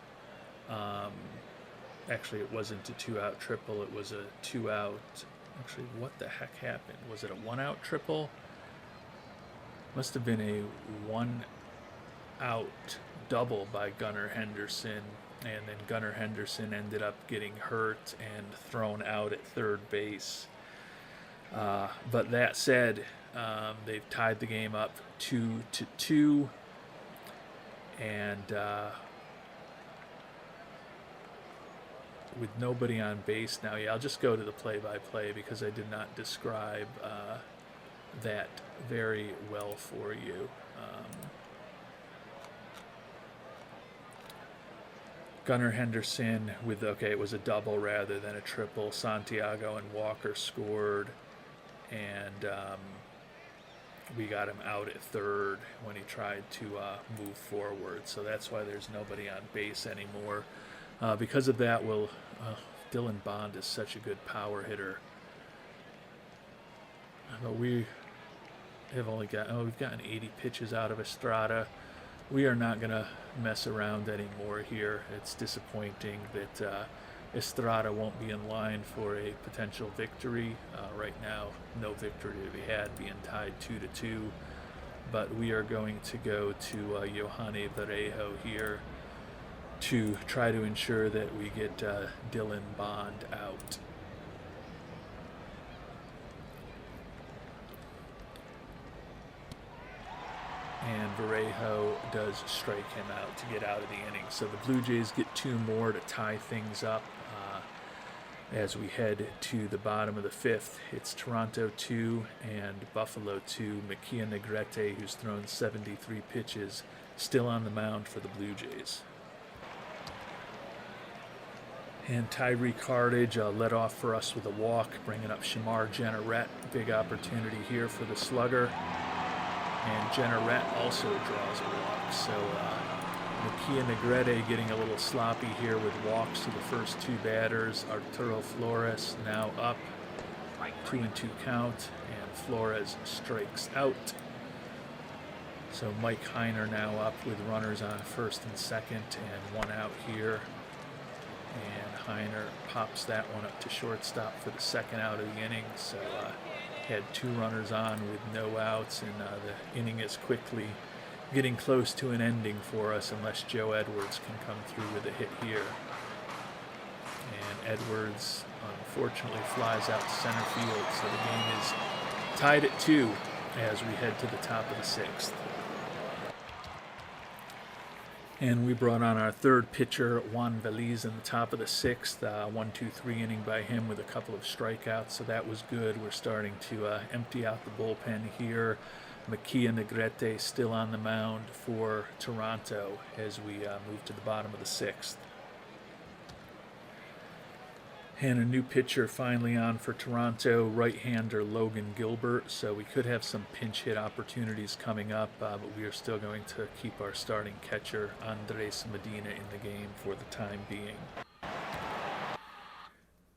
Actually, it wasn't a 2-out triple. It was a 2-out. Actually, what the heck happened? Was it a 1-out triple? Must have been a 1-out double by Gunnar Henderson, and then Gunnar Henderson ended up getting hurt and thrown out at third base. But that said, they've tied the game up 2-2, and with nobody on base now. Yeah, I'll just go to the play-by-play because I did not describe that very well for you. Gunnar Henderson with, it was a double rather than a triple. Santiago and Walker scored, and we got him out at third when he tried to move forward. So that's why there's nobody on base anymore. Because of that, Dylan Bond is such a good power hitter. But we have only we've gotten 80 pitches out of Estrada. We are not going to mess around anymore here. It's disappointing that Estrada won't be in line for a potential victory. Right now, no victory to be had, being tied 2-2. But we are going to go to Yohane Varejo here to try to ensure that we get Dylan Bond out. And Varejo does strike him out to get out of the inning. So the Blue Jays get 2 more to tie things up as we head to the bottom of the fifth. It's Toronto 2 and Buffalo 2. Mejia Negrete, who's thrown 73 pitches, still on the mound for the Blue Jays. And Tyree Cartage led off for us with a walk, bringing up Shamar Jenneret. Big opportunity here for the slugger. And Jenneret also draws a walk. So Mejia Negrete getting a little sloppy here with walks to the first 2 batters. Arturo Flores now up, 2-2 count, and Flores strikes out. So Mike Heiner now up with runners on first and second, and 1 out here. And Heiner pops that one up to shortstop for the second out of the inning. So had 2 runners on with no outs, and the inning is quickly getting close to an ending for us unless Joe Edwards can come through with a hit here. And Edwards unfortunately flies out to center field, so the game is tied at 2 as we head to the top of the 6th. And we brought on our third pitcher, Juan Veliz, in the top of the 6th. 1-2-3 inning by him with a couple of strikeouts, so that was good. We're starting to empty out the bullpen here. Mejia Negrete still on the mound for Toronto as we move to the bottom of the 6th. And a new pitcher finally on for Toronto, right-hander Logan Gilbert. So we could have some pinch hit opportunities coming up, but we are still going to keep our starting catcher, Andres Medina, in the game for the time being.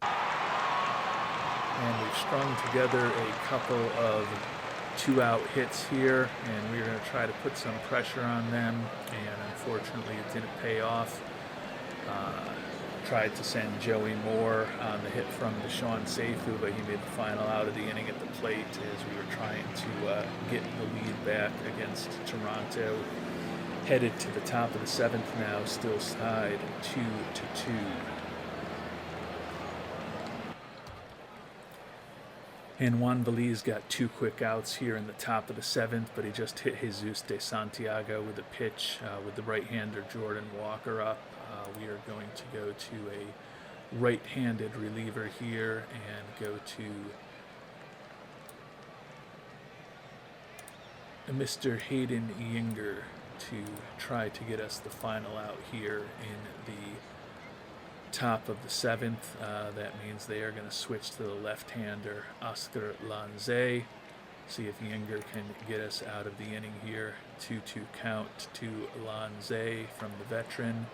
And we've strung together a couple of 2-out hits here, and we're going to try to put some pressure on them, and unfortunately it didn't pay off. Tried to send Joey Moore on the hit from Deshaun Seifu, but he made the final out of the inning at the plate as we were trying to get the lead back against Toronto. Headed to the top of the 7th now, still tied 2-2. And Juan Veliz got 2 quick outs here in the top of the 7th, but he just hit Jesus de Santiago with a pitch with the right-hander Jordan Walker up. We are going to go to a right-handed reliever here and go to Mr. Hayden Yinger to try to get us the final out here in the top of the 7th. That means they are going to switch to the left-hander Oscar Lanze. See if Yinger can get us out of the inning here. 2-2 count to Lanze from the veteran,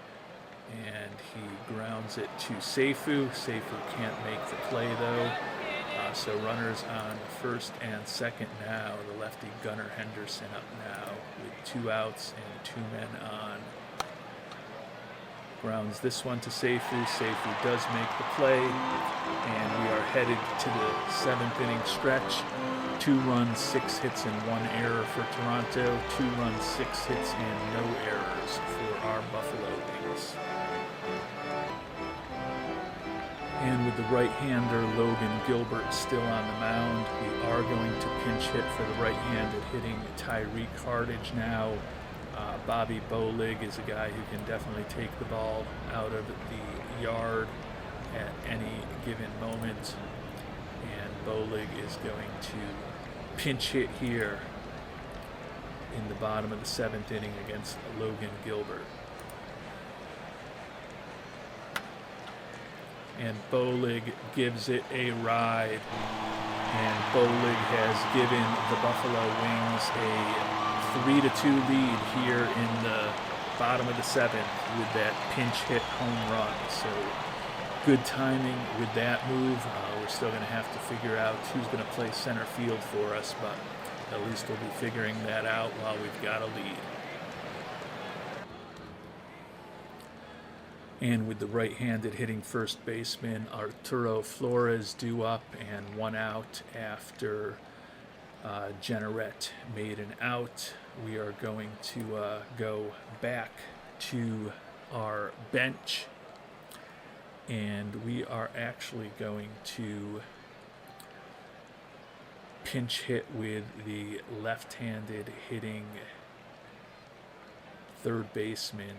and he grounds it to Seifu. Seifu can't make the play though. So runners on first and second now. The lefty Gunnar Henderson up now with 2 outs and 2 men on. Grounds this one to Seifu. Seifu does make the play, and we are headed to the 7th inning stretch. 2 runs, 6 hits, and 1 error for Toronto. 2 runs, 6 hits, and no errors for our Buffalo Wings. And with the right-hander Logan Gilbert still on the mound, we are going to pinch hit for the right-handed hitting Tyreek Hardage now. Bobby Bolig is a guy who can definitely take the ball out of the yard at any given moment. And Bolig is going to pinch hit here in the bottom of the 7th inning against Logan Gilbert. And Bolig gives it a ride. And Bolig has given the Buffalo Wings a 3-2 lead here in the bottom of the 7th with that pinch hit home run. So good timing with that move. We're still going to have to figure out who's going to play center field for us, but at least we'll be figuring that out while we've got a lead. And with the right-handed hitting first baseman Arturo Flores due up and 1 out after Jenneret made an out, we are going to go back to our bench, and we are actually going to pinch hit with the left-handed hitting third baseman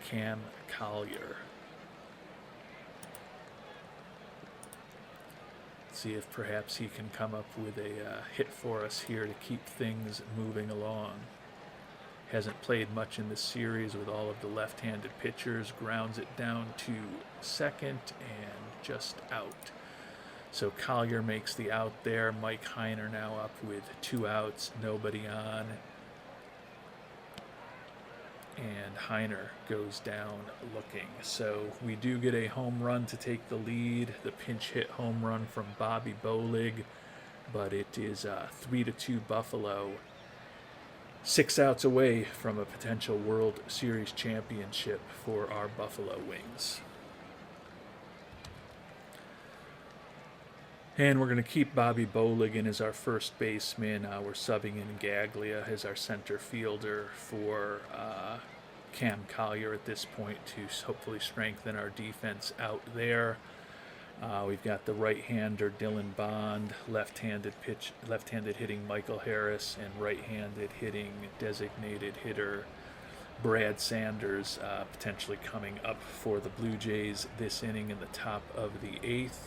Cam Collier. See if perhaps he can come up with a hit for us here to keep things moving along. Hasn't played much in this series with all of the left-handed pitchers. Grounds it down to second and just out. So Collier makes the out there. Mike Heiner now up with 2 outs, nobody on. And Heiner goes down looking. So we do get a home run to take the lead. The pinch hit home run from Bobby Bolig, but it is 3-2 Buffalo. 6 outs away from a potential World Series championship for our Buffalo Wings. And we're going to keep Bobby Bolig in as our first baseman. We're subbing in Gaglia as our center fielder for Cam Collier at this point to hopefully strengthen our defense out there. We've got the right-hander Dylan Bond, left-handed hitting Michael Harris, and right-handed hitting designated hitter Brad Sanders potentially coming up for the Blue Jays this inning in the top of the 8th.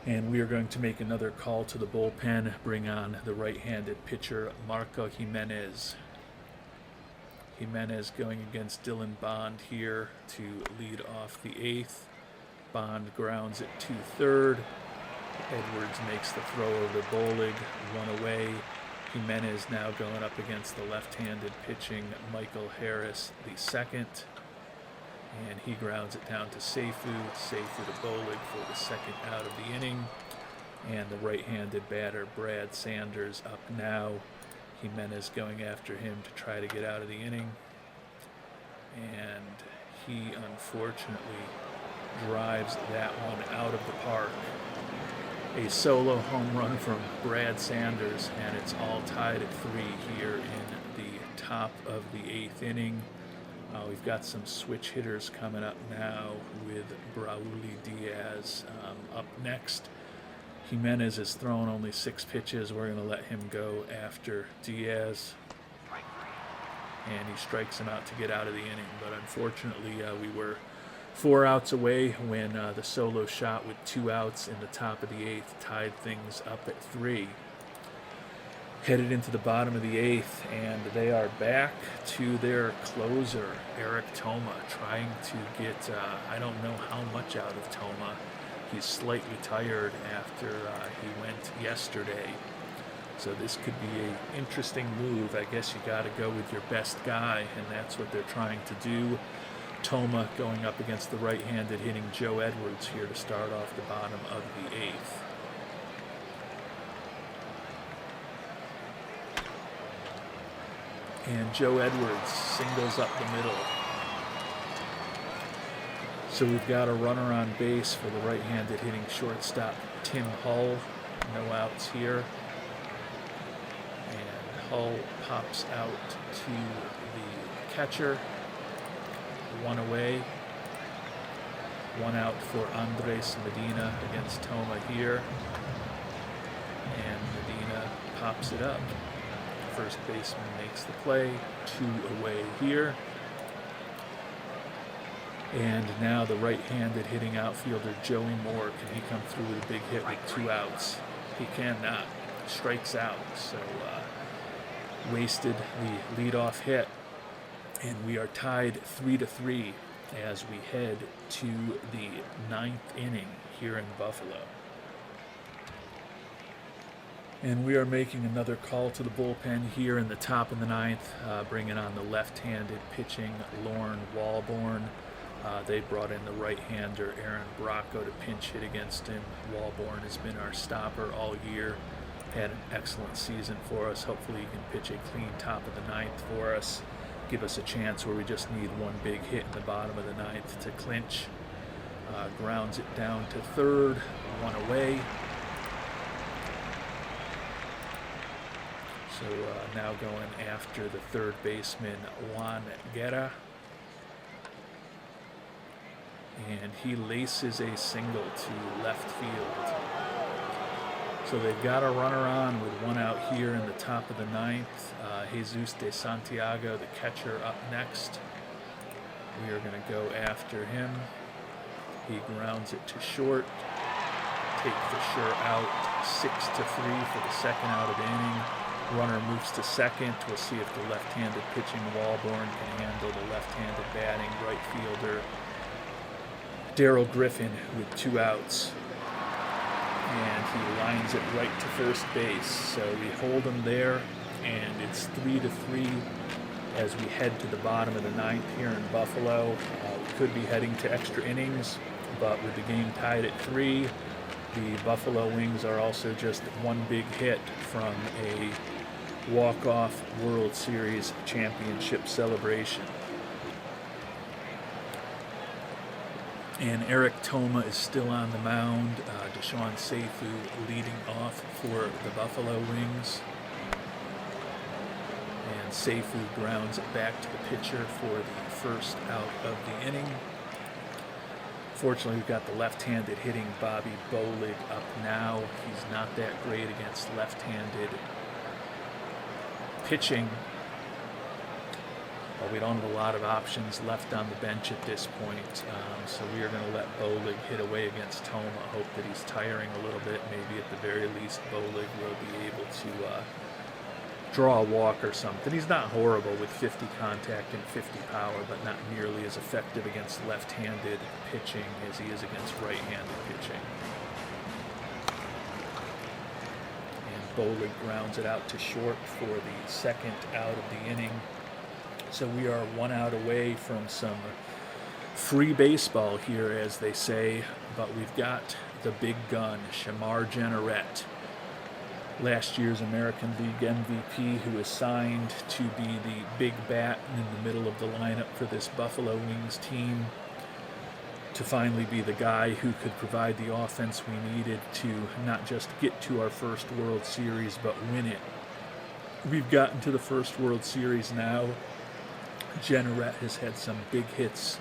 And we are going to make another call to the bullpen, bring on the right-handed pitcher Marco Jimenez. Jimenez going against Dylan Bond here to lead off the 8th. Bond grounds it to third. Edwards makes the throw over Bolig, 1 away. Jimenez now going up against the left-handed pitching Michael Harris, the second. And he grounds it down to Seifu to Bolig for the second out of the inning. And the right-handed batter Brad Sanders up now. Jimenez going after him to try to get out of the inning. And he unfortunately drives that one out of the park. A solo home run from Brad Sanders, and it's all tied at 3 here in the top of the 8th inning. We've got some switch hitters coming up now with Brauli Diaz. Up next, Jimenez has thrown only 6 pitches. We're going to let him go after Diaz. And he strikes him out to get out of the inning. But unfortunately, we were 4 outs away when the solo shot with 2 outs in the top of the 8th tied things up at 3. Headed into the bottom of the 8th, and they are back to their closer, Eric Thoma, trying to get, I don't know how much out of Thoma. He's slightly tired after he went yesterday. So this could be an interesting move. I guess you got to go with your best guy, and that's what they're trying to do. Thoma going up against the right-handed hitting Joe Edwards here to start off the bottom of the 8th. And Joe Edwards singles up the middle. So we've got a runner on base for the right-handed hitting shortstop Tim Hull. No outs here. And Hull pops out to the catcher. 1 away. 1 out for Andres Medina against Thoma here. And Medina pops it up. First baseman makes the play. 2 away here. And now the right-handed hitting outfielder Joey Moore. Can he come through with a big hit with 2 outs? He cannot. Strikes out. So wasted the leadoff hit. And we are tied 3-3 as we head to the 9th inning here in Buffalo. And we are making another call to the bullpen here in the top of the 9th, bringing on the left-handed pitching Lorne Walborn. They brought in the right-hander Aaron Bracco to pinch hit against him. Walborn has been our stopper all year, had an excellent season for us. Hopefully he can pitch a clean top of the 9th for us, give us a chance where we just need 1 big hit in the bottom of the 9th to clinch. Grounds it down to third, 1 away. So now going after the third baseman, Juan Guerra. And he laces a single to left field. So they've got a runner on with 1 out here in the top of the 9th. Jesus de Santiago, the catcher, up next. We are going to go after him. He grounds it to short. Take Fisher out 6-3 for the 2nd out of the inning. Runner moves to second. We'll see if the left-handed pitching Walborn can handle the left-handed batting right fielder Darrell Griffin with 2 outs. And he lines it right to first base. So we hold him there, and it's 3-3 as we head to the bottom of the 9th here in Buffalo. We could be heading to extra innings, but with the game tied at 3, the Buffalo Wings are also just 1 big hit from a walk-off World Series championship celebration. And Eric Thoma is still on the mound. Deshaun Seifu leading off for the Buffalo Wings. And Seifu grounds it back to the pitcher for the first out of the inning. Fortunately, we've got the left-handed hitting Bobby Bolig up now. He's not that great against left-handed pitching. But we don't have a lot of options left on the bench at this point. So we are going to let Bolig hit away against Thoma. Hope that he's tiring a little bit. Maybe at the very least Bolig will be able to draw a walk or something. He's not horrible with 50 contact and 50 power, but not nearly as effective against left-handed pitching as he is against right-handed pitching. And Bolig grounds it out to short for the 2nd out of the inning. So we are 1 out away from some free baseball here, as they say, but we've got the big gun, Shamar Jenneret, last year's American League MVP, who is signed to be the big bat in the middle of the lineup for this Buffalo Wings team, to finally be the guy who could provide the offense we needed to not just get to our first World Series, but win it. We've gotten to the first World Series now Jenneret has had some big hits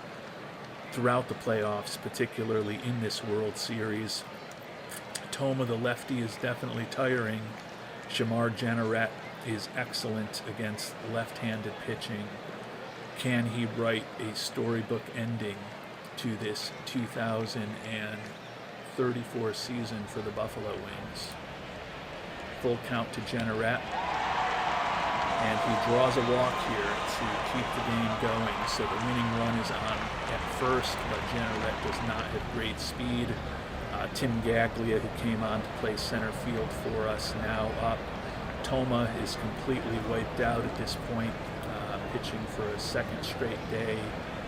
throughout the playoffs, particularly in this World Series. Toma, the lefty, is definitely tiring. Shamar Jenneret is excellent against left-handed pitching. Can he write a storybook ending to this 2034 season for the Buffalo Wings? Full count to Jenneret, and he draws a walk here to keep the game going. So the winning run is on at first, but Jenneret does not have great speed. Tim Gaglia, who came on to play center field for us, now up. Toma is completely wiped out at this point, pitching for a second straight day,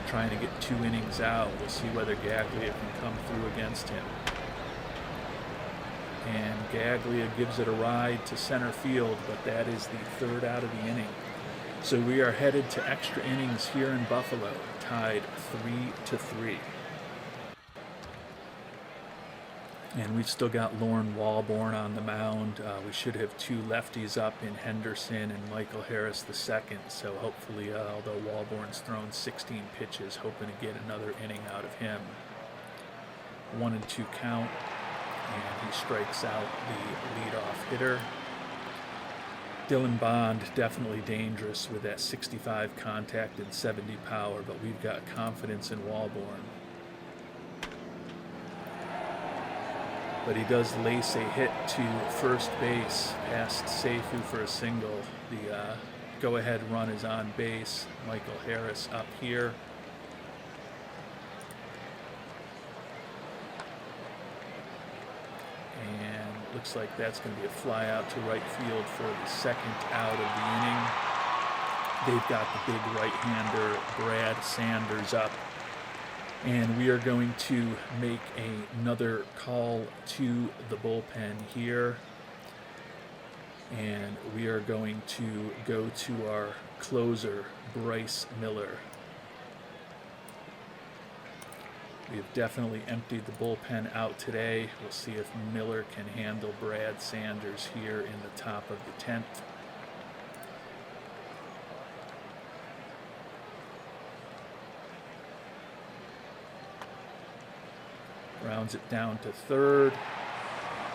trying to get 2 innings out. We'll see whether Gaglia can come through against him. And Gaglia gives it a ride to center field, but that is the 3rd out of the inning. So we are headed to extra innings here in Buffalo, tied 3-3. And we've still got Lorne Walborn on the mound. We should have 2 lefties up in Henderson and Michael Harris II. So hopefully, although Walborn's thrown 16 pitches, hoping to get another inning out of him. 1-2 count, and he strikes out the leadoff hitter. Dylan Bond, definitely dangerous with that 65 contact and 70 power, but we've got confidence in Walborn. But he does lace a hit to first base past Seifu for a single. The go-ahead run is on base. Michael Harris up here. And looks like that's going to be a fly out to right field for the 2nd out of the inning. They've got the big right-hander Brad Sanders up. And we are going to make another call to the bullpen here. And we are going to go to our closer, Bryce Miller. We have definitely emptied the bullpen out today. We'll see if Miller can handle Brad Sanders here in the top of the 10th. Rounds it down to 3rd,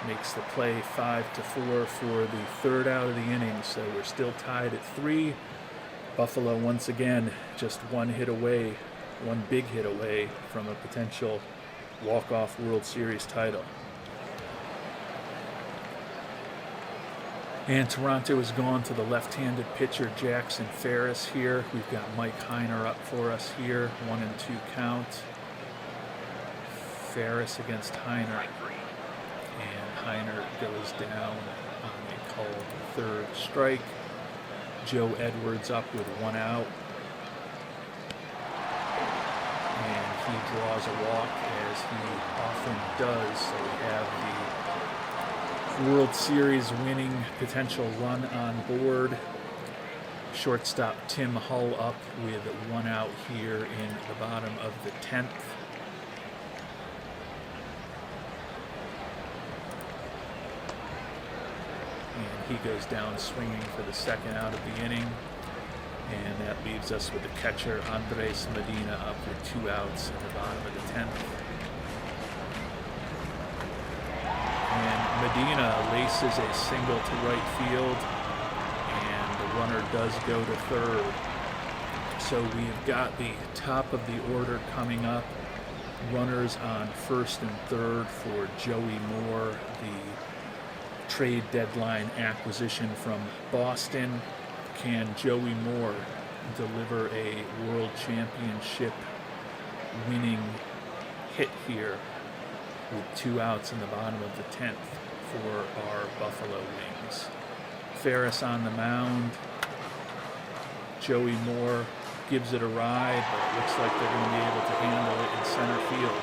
makes the play 5-4 for the 3rd out of the inning. So we're still tied at 3. Buffalo once again just 1 hit away, 1 big hit away from a potential walk-off World Series title. And Toronto has gone to the left-handed pitcher Jackson Ferris here. We've got Mike Heiner up for us here, 1-2 count. Ferris against Heiner, and Heiner goes down on a called 3rd strike. Joe Edwards up with 1 out, and he draws a walk as he often does. So we have the World Series winning potential run on board. Shortstop Tim Hull up with 1 out here in the bottom of the 10th. He goes down swinging for the 2nd out of the inning, and that leaves us with the catcher Andres Medina up with 2 outs in the bottom of the 10th. And Medina laces a single to right field, and the runner does go to 3rd. So we've got the top of the order coming up. Runners on 1st and 3rd for Joey Moore, the trade deadline acquisition from Boston. Can Joey Moore deliver a World Championship winning hit here with 2 outs in the bottom of the 10th for our Buffalo Wings? Ferris on the mound. Joey Moore gives it a ride, but it looks like they're going to be able to handle it in center field.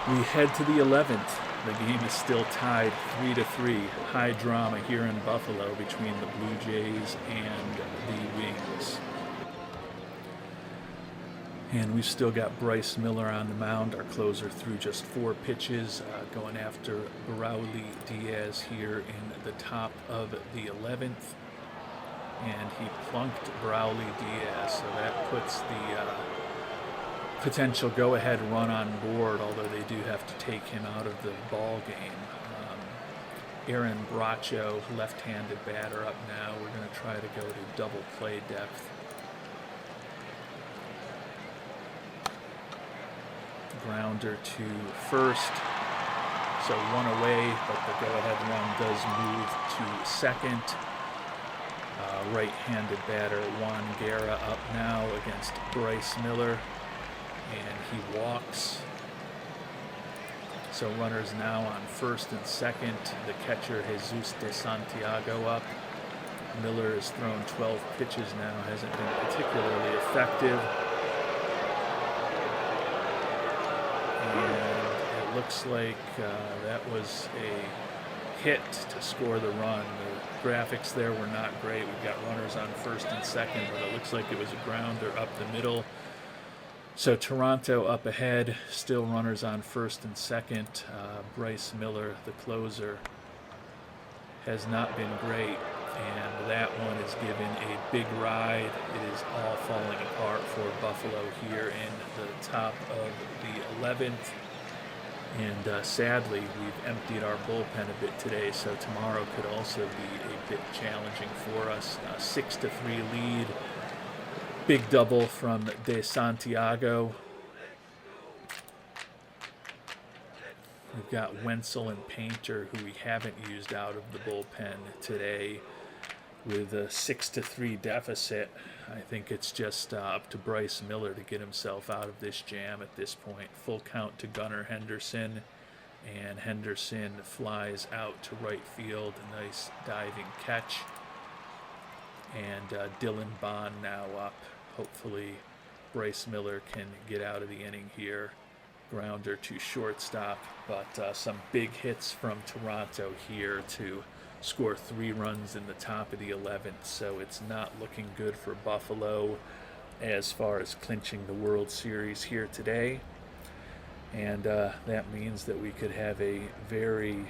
We head to the 11th. The game is still tied 3-3. High drama here in Buffalo between the Blue Jays and the Wings. And we've still got Bryce Miller on the mound, our closer, through just 4 pitches, going after Barauli Diaz here in the top of the 11th. and he plunked Brawley Diaz, so that puts the potential go-ahead run on board, although they do have to take him out of the ball game. Aaron Bracho, left-handed batter, up now. We're going to try to go to double play depth. Grounder to first, so one away, but the go-ahead run does move to second. Right-handed batter Juan Guerra up now against Bryce Miller, and he walks. So runners now on first and second. The catcher Jesus de Santiago up. Miller has thrown 12 pitches now, hasn't been particularly effective. And it looks like that was a hit to score the run. The graphics there were not great. We've got runners on first and second, but it looks like it was a grounder up the middle. So Toronto up ahead, still runners on first and second. Bryce Miller, the closer, has not been great, and that one is given a big ride. It is all falling apart for Buffalo here in the top of the 11th. And sadly, we've emptied our bullpen a bit today, so tomorrow could also be a bit challenging for us. 6-3 lead. Big double from De Santiago. We've got Wenzel and Painter, who we haven't used out of the bullpen today, with a 6-3 deficit. I think it's just up to Bryce Miller to get himself out of this jam at this point. Full count to Gunnar Henderson, and Henderson flies out to right field. A nice diving catch. And Dylan Bond now up. Hopefully Bryce Miller can get out of the inning here. Grounder to shortstop, but some big hits from Toronto here to score 3 runs in the top of the 11th, so it's not looking good for Buffalo as far as clinching the World Series here today. And that means that we could have a very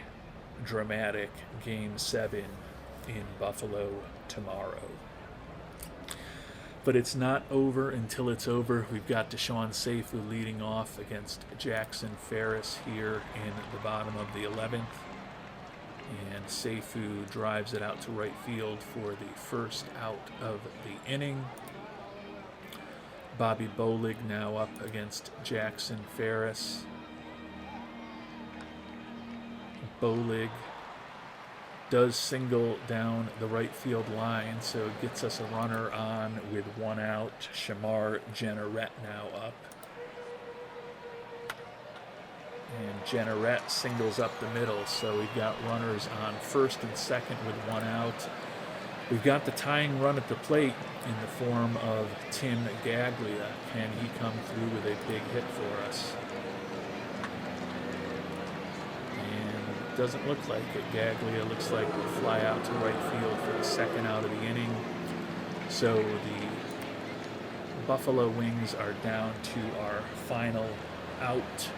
dramatic Game 7 in Buffalo tomorrow. But it's not over until it's over. We've got Deshaun Seifu leading off against Jackson Ferris here in the bottom of the 11th. And Seifu drives it out to right field for the first out of the inning. Bobby Bolig now up against Jackson Ferris. Bolig does single down the right field line, so it gets us a runner on with 1 out. Shamar Jenneret now up. And Jenneret singles up the middle, so we've got runners on first and second with 1 out. We've got the tying run at the plate in the form of Tim Gaglia. Can he come through with a big hit for us? Doesn't look like it. Gaglia looks like will fly out to right field for the second out of the inning. So the Buffalo Wings are down to our final out,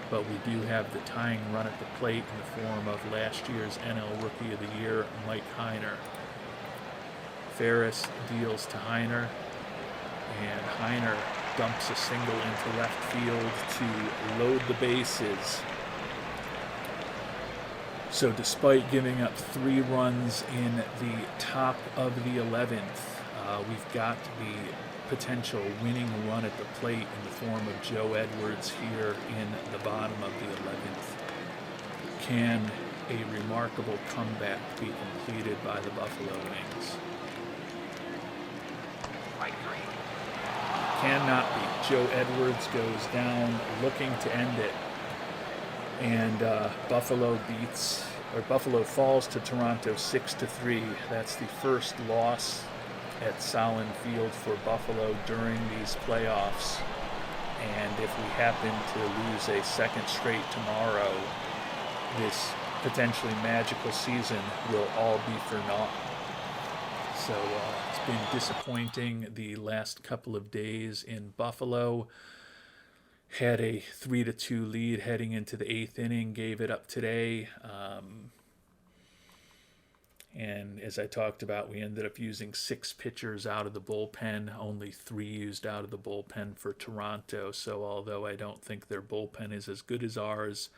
but we do have the tying run at the plate in the form of last year's NL Rookie of the Year, Mike Heiner. Ferris deals to Heiner, and Heiner dumps a single into left field to load the bases. So despite giving up 3 runs in the top of the 11th, we've got the potential winning run at the plate in the form of Joe Edwards here in the bottom of the 11th. Can a remarkable comeback be completed by the Buffalo Wings? Cannot be. Joe Edwards goes down looking to end it. And Buffalo falls to Toronto 6-3. That's the first loss at Solon Field for Buffalo during these playoffs. And if we happen to lose a second straight tomorrow, this potentially magical season will all be for naught. So it's been disappointing the last couple of days in Buffalo. Had a 3-2 lead heading into the 8th inning, gave it up today. And as I talked about, we ended up using 6 pitchers out of the bullpen, only 3 used out of the bullpen for Toronto. So although I don't think their bullpen is as good as ours,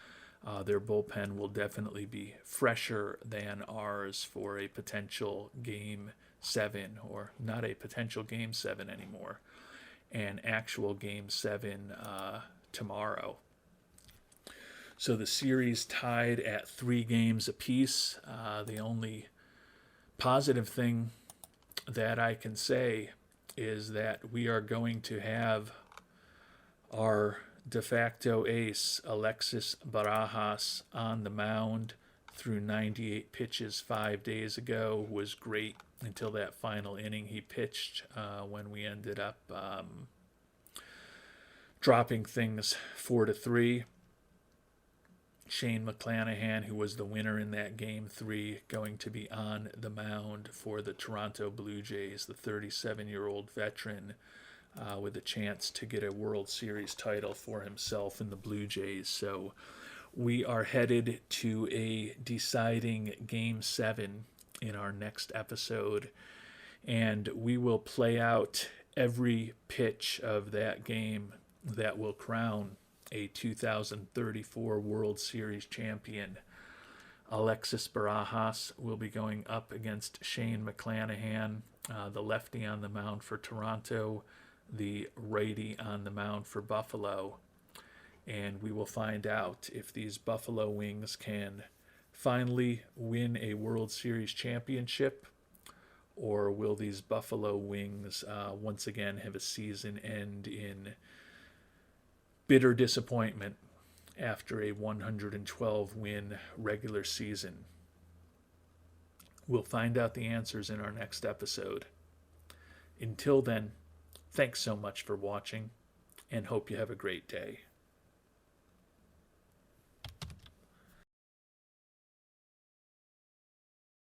their bullpen will definitely be fresher than ours for a potential Game 7, or not a potential Game 7 anymore, an actual Game 7 tomorrow. So the series tied at 3 games apiece. The only positive thing that I can say is that we are going to have our de facto ace, Alexis Barajas, on the mound through 98 pitches 5 days ago. Was great until that final inning he pitched, when we ended up dropping things 4-3. Shane McClanahan, who was the winner in that Game 3, going to be on the mound for the Toronto Blue Jays, the 37-year-old veteran, with a chance to get a World Series title for himself and the Blue Jays. So we are headed to a deciding Game 7 in our next episode, and we will play out every pitch of that game that will crown a 2034 World Series champion. Alexis Barajas will be going up against Shane McClanahan, the lefty on the mound for Toronto, the righty on the mound for Buffalo. And we will find out if these Buffalo Wings can finally win a World Series championship, or will these Buffalo Wings once again have a season end in bitter disappointment after a 112-win regular season. We'll find out the answers in our next episode. Until then, thanks so much for watching, and hope you have a great day.